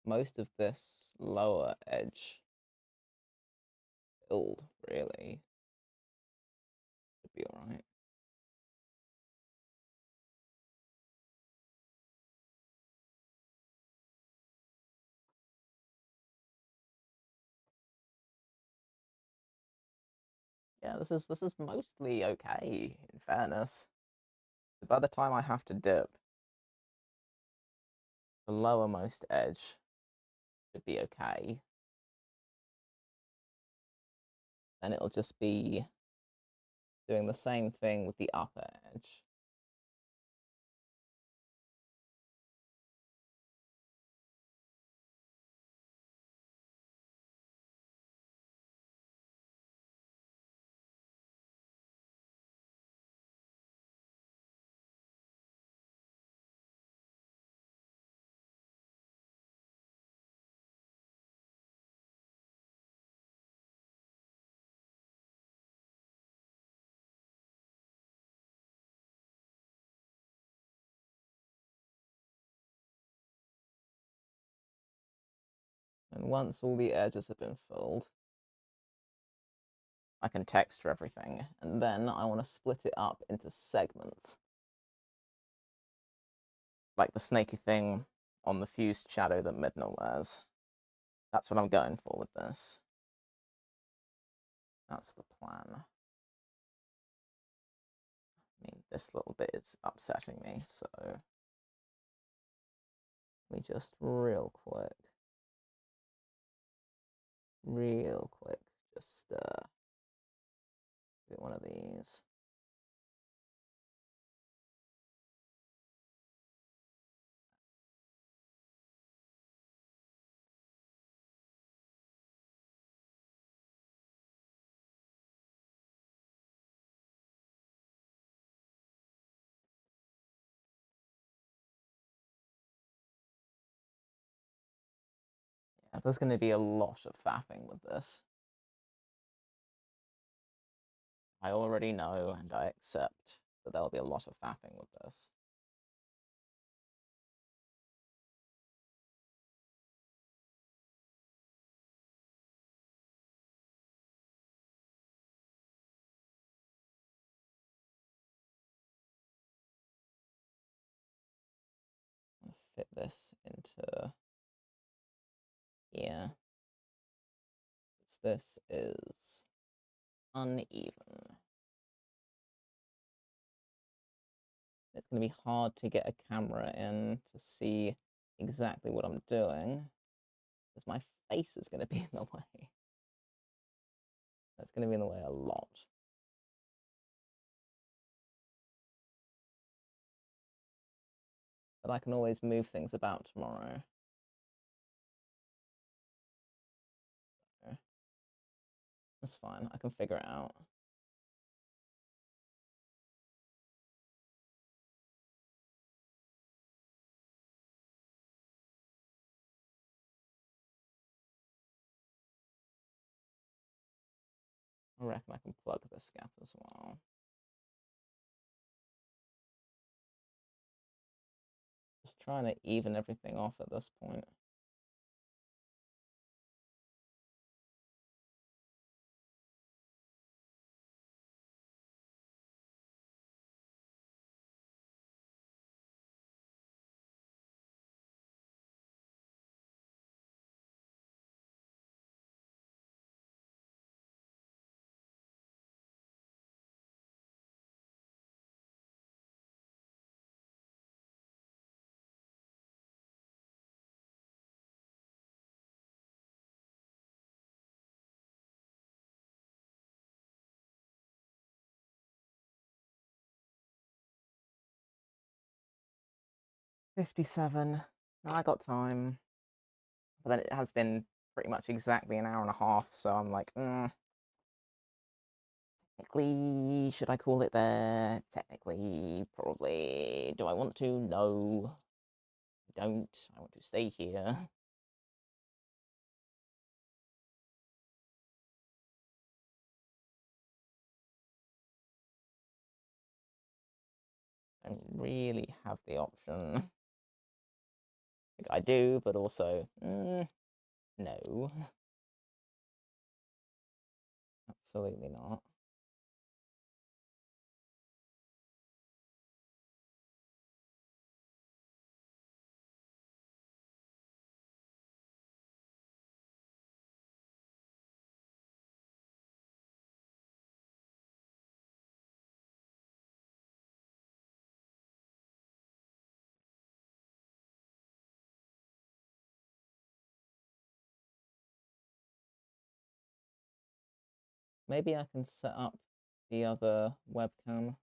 most of this lower edge filled, really. Should be alright. Yeah, this is mostly okay, in fairness. By the time I have to dip, the lowermost edge should be okay. And it'll just be doing the same thing with the upper edge. And once all the edges have been filled, I can texture everything, and then I want to split it up into segments. Like the snaky thing on the fused shadow that Midna wears. That's what I'm going for with this. That's the plan. I mean, this little bit is upsetting me, so we just real quick, just do one of these. Yeah, there's going to be a lot of faffing with this. I already know and I accept that there'll be a lot of faffing with this. I'm going to fit this into here. This is uneven. It's going to be hard to get a camera in to see exactly what I'm doing, because my face is going to be in the way. That's going to be in the way a lot. But I can always move things about tomorrow. That's fine, I can figure it out. I reckon I can plug this gap as well. Just trying to even everything off at this point. .57. I got time. But then it has been pretty much exactly an hour and a half, so I'm like, technically, should I call it there? Technically, probably. Do I want to? No. I don't. I want to stay here. I don't really have the option. Like, I do, but also, no. Absolutely not. Maybe I can set up the other webcam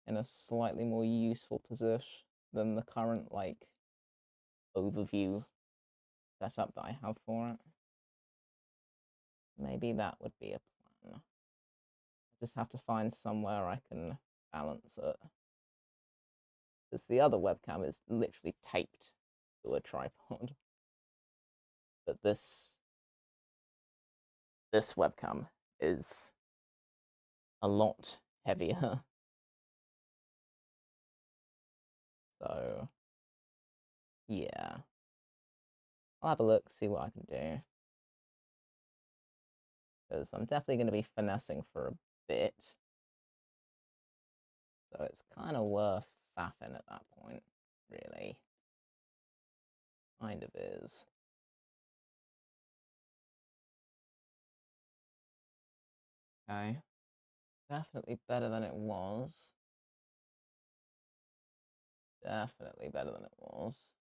in a slightly more useful position than the current, like, overview setup that I have for it. Maybe that would be a plan. I just have to find somewhere I can balance it. Because the other webcam is literally taped to a tripod. But this webcam is a lot heavier. So, yeah. I'll have a look, see what I can do. Because I'm definitely going to be finessing for a bit. So it's kind of worth faffing at that point, really. kind of is. Okay. Definitely better than it was. Definitely better than it was.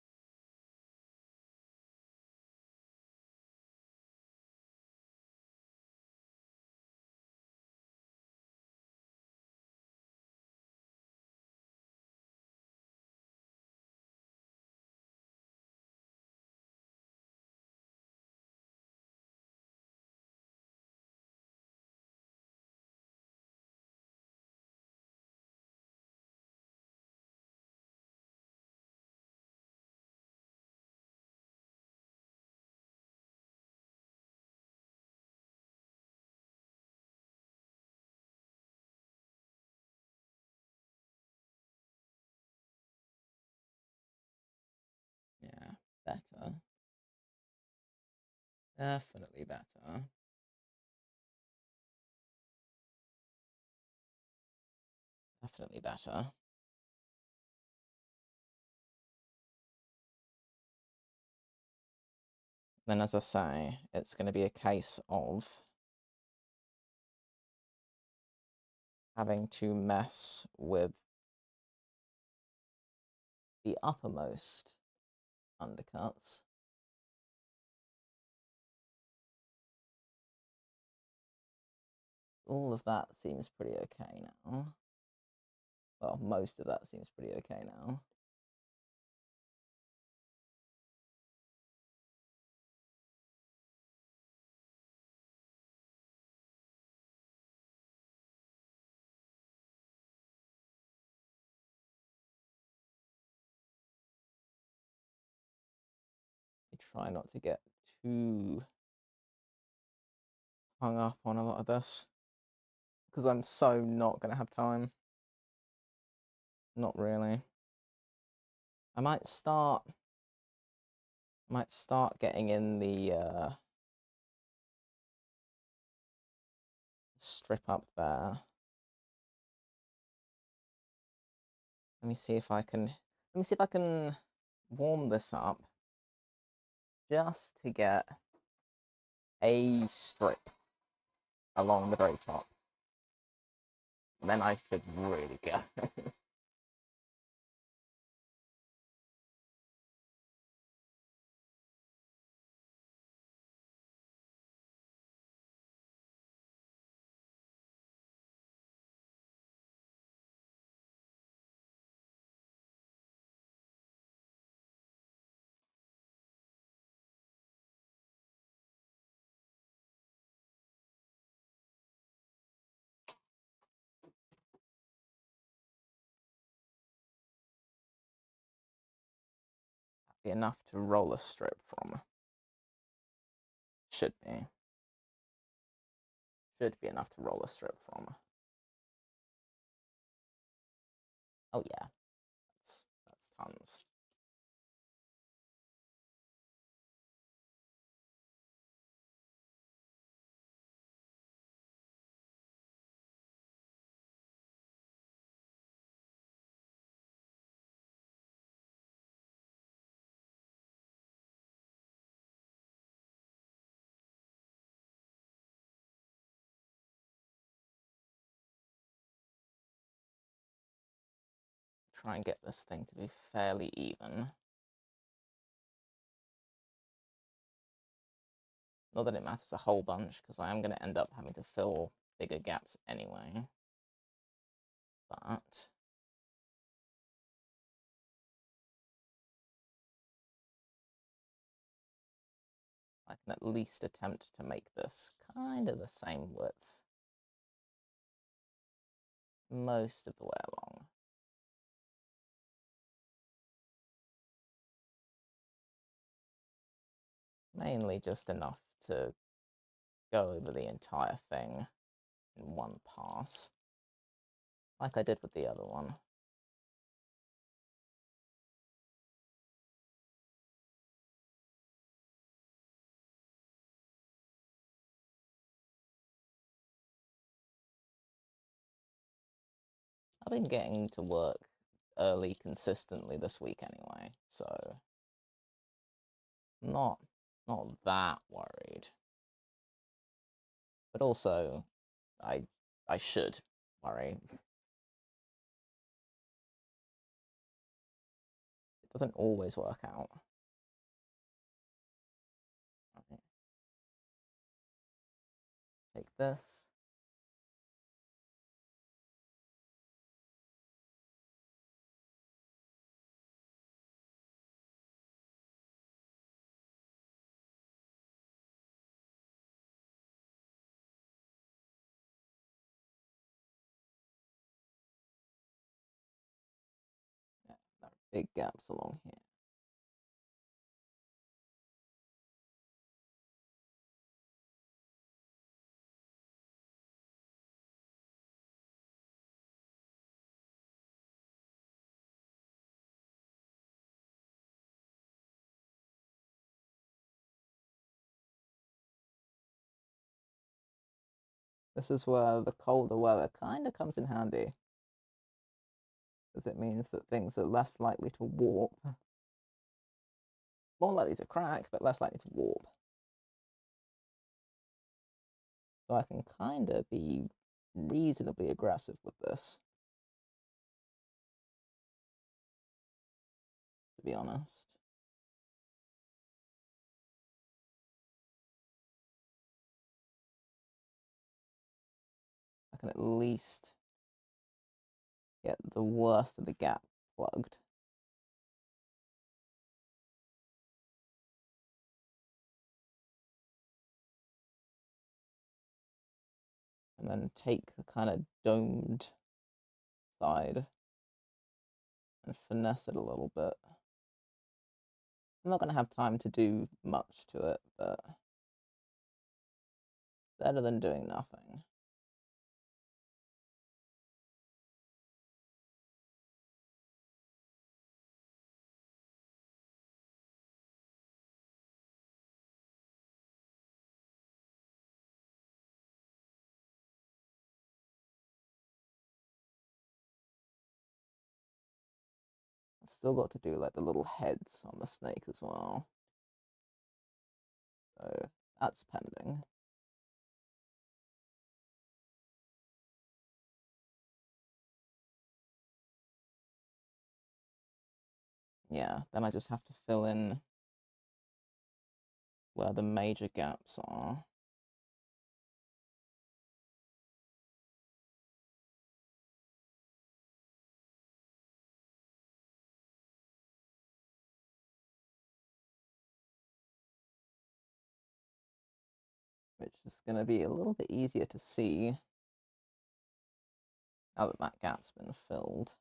Yeah, better. Definitely better. Definitely better. Then, as I say, it's going to be a case of having to mess with the uppermost undercuts. All of that seems pretty okay now. Well, most of that seems pretty okay now. I try not to get too hung up on a lot of this, because I'm so not going to have time. Not really. I might start getting in the strip up there. Let me see if I can warm this up just to get a strip along the very top. And then I should really go. Be enough to roll a strip from. Should be. Should be enough to roll a strip from. Oh yeah, that's tons. Try and get this thing to be fairly even. Not that it matters a whole bunch, because I am going to end up having to fill bigger gaps anyway. But I can at least attempt to make this kind of the same width most of the way along. Mainly just enough to go over the entire thing in one pass, like I did with the other one. I've been getting to work early consistently this week anyway, so not that worried. But also, I should worry. It doesn't always work out. Right. Take this. Yeah, there are big gaps along here. This is where the colder weather kind of comes in handy, because it means that things are less likely to warp. More likely to crack, but less likely to warp. So I can kind of be reasonably aggressive with this, to be honest. I can at least get the worst of the gap plugged. And then take the kind of domed side and finesse it a little bit. I'm not going to have time to do much to it, but better than doing nothing. I've still got to do like the little heads on the snake as well. So that's pending. Yeah, then I just have to fill in where the major gaps are. Which is going to be a little bit easier to see now that that gap's been filled.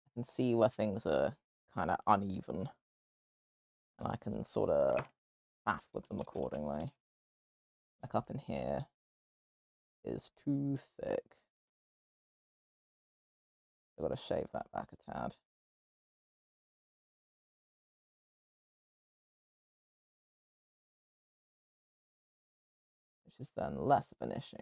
I can see where things are kind of uneven, and I can sort of faff with them accordingly. Like up in here is too thick. I've got to shave that back a tad. Which is then less of an issue.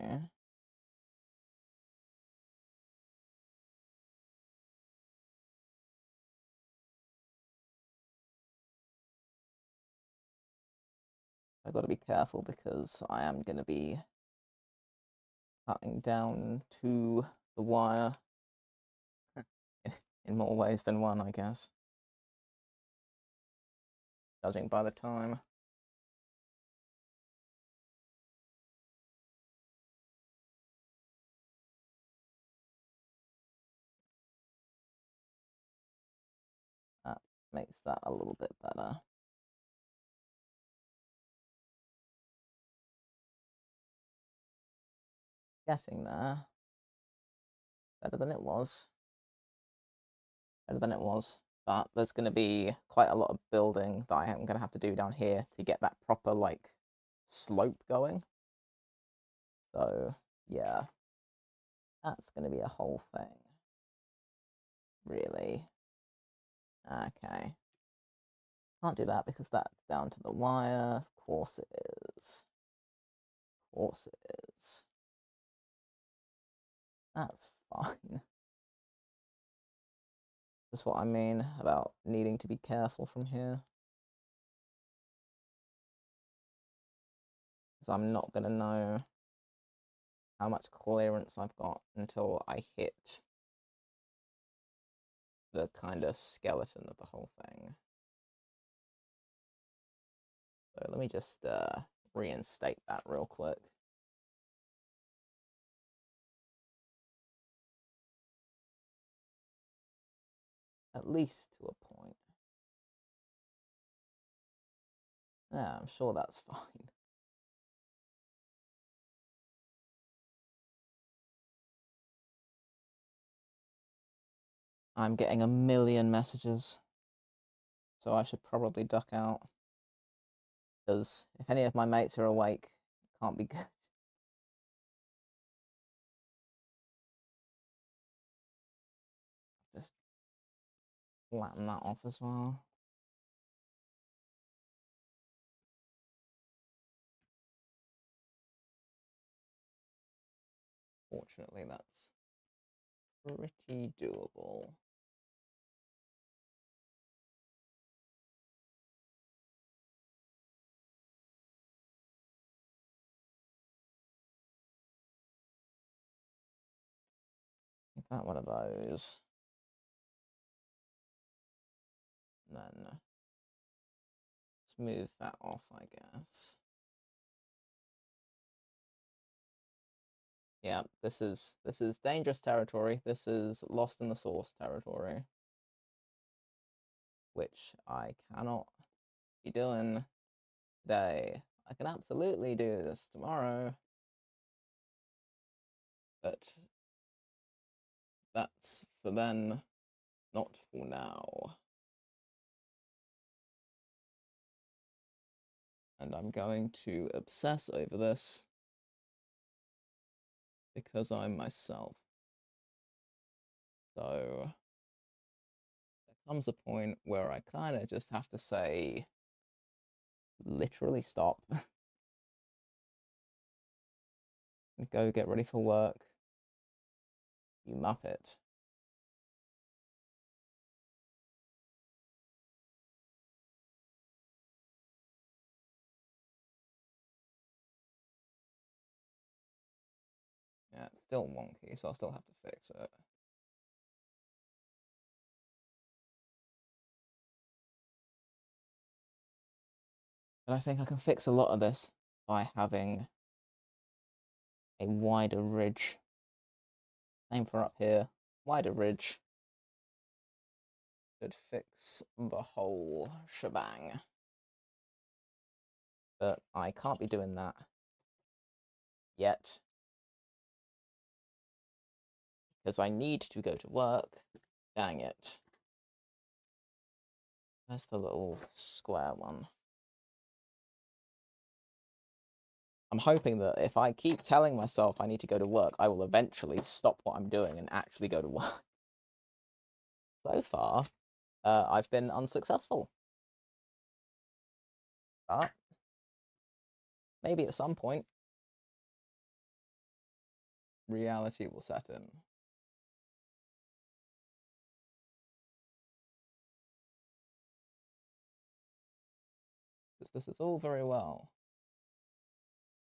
I've got to be careful because I am going to be cutting down to the wire in more ways than one, I guess. Judging by the time. That makes that a little bit better. Getting there. Better than it was. Better than it was. But there's going to be quite a lot of building that I am going to have to do down here to get that proper, like, slope going. So, yeah. That's going to be a whole thing. Really. Okay. Can't do that because that's down to the wire. Of course it is. Of course it is. That's fine. That's what I mean about needing to be careful from here. I'm not going to know how much clearance I've got until I hit the kind of skeleton of the whole thing. So let me just reinstate that real quick. At least to a point. Yeah, I'm sure that's fine. I'm getting a million messages, so I should probably duck out. Because if any of my mates are awake, it can't be good. Just flatten that off as well. Fortunately, that's pretty doable. Make that one of those. And then let's move that off, I guess. Yeah, this is dangerous territory. This is lost in the sauce territory, which I cannot be doing today. I can absolutely do this tomorrow, but that's for then, not for now. And I'm going to obsess over this because I'm myself. So there comes a point where I kind of just have to say, literally stop. And go get ready for work, you muppet. Yeah, it's still wonky, so I'll still have to fix it. But I think I can fix a lot of this by having a wider ridge. Same for up here, wider ridge. Should fix the whole shebang. But I can't be doing that yet, because I need to go to work. Dang it. Where's the little square one? I'm hoping that if I keep telling myself I need to go to work, I will eventually stop what I'm doing and actually go to work. So far, I've been unsuccessful. But maybe at some point, reality will set in. Because this is all very well.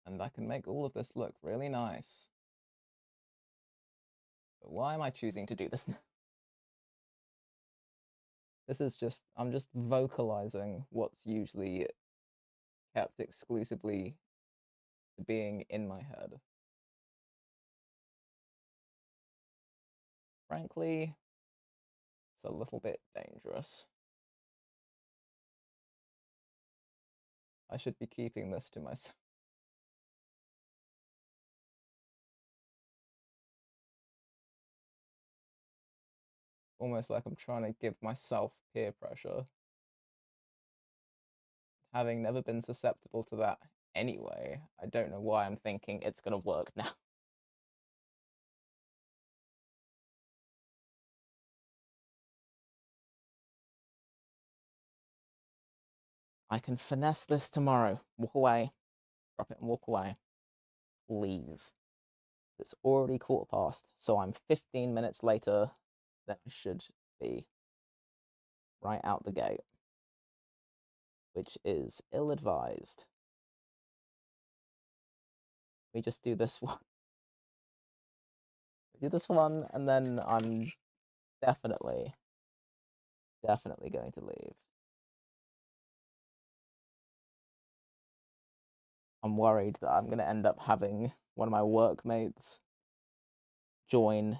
And I can make all of this look really nice. But why am I choosing to do this now? This is just, I'm just vocalizing what's usually kept exclusively to being in my head. Frankly, it's a little bit dangerous. I should be keeping this to myself. Almost like I'm trying to give myself peer pressure. Having never been susceptible to that anyway, I don't know why I'm thinking it's gonna work now. I can finesse this tomorrow. Walk away. Drop it and walk away. Please. It's already 1/4 past, so I'm 15 minutes later than I should be. Right out the gate. Which is ill-advised. We just do this one. Do this one, and then I'm definitely going to leave. I'm worried that I'm going to end up having one of my workmates join.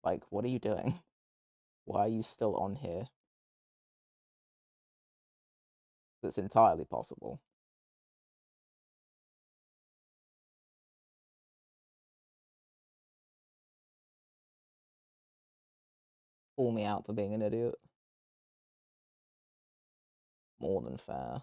Like, what are you doing? Why are you still on here? That's entirely possible. Call me out for being an idiot. More than fair.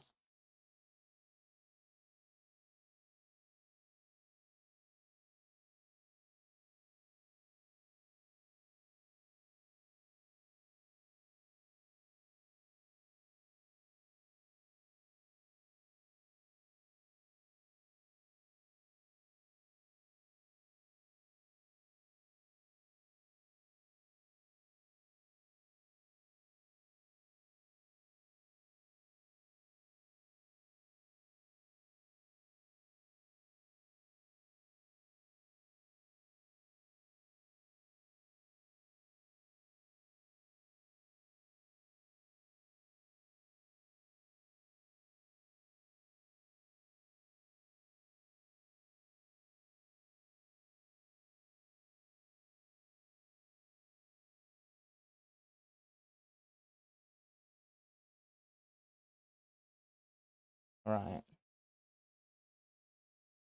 Right.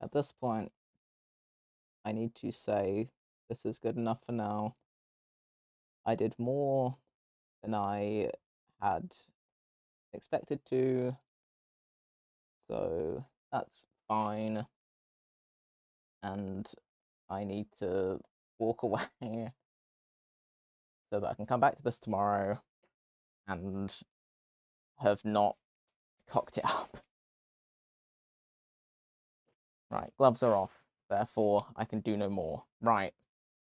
At this point, I need to say this is good enough for now. I did more than I had expected to, so that's fine. And I need to walk away so that I can come back to this tomorrow and have not cocked it up. Right, gloves are off, therefore I can do no more. Right,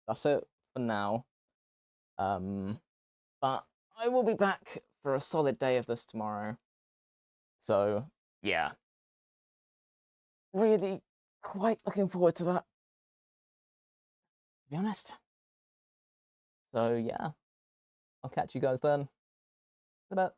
that's it for now. But I will be back for a solid day of this tomorrow. So, yeah. Really quite looking forward to that, to be honest. So, yeah. I'll catch you guys then. Bye.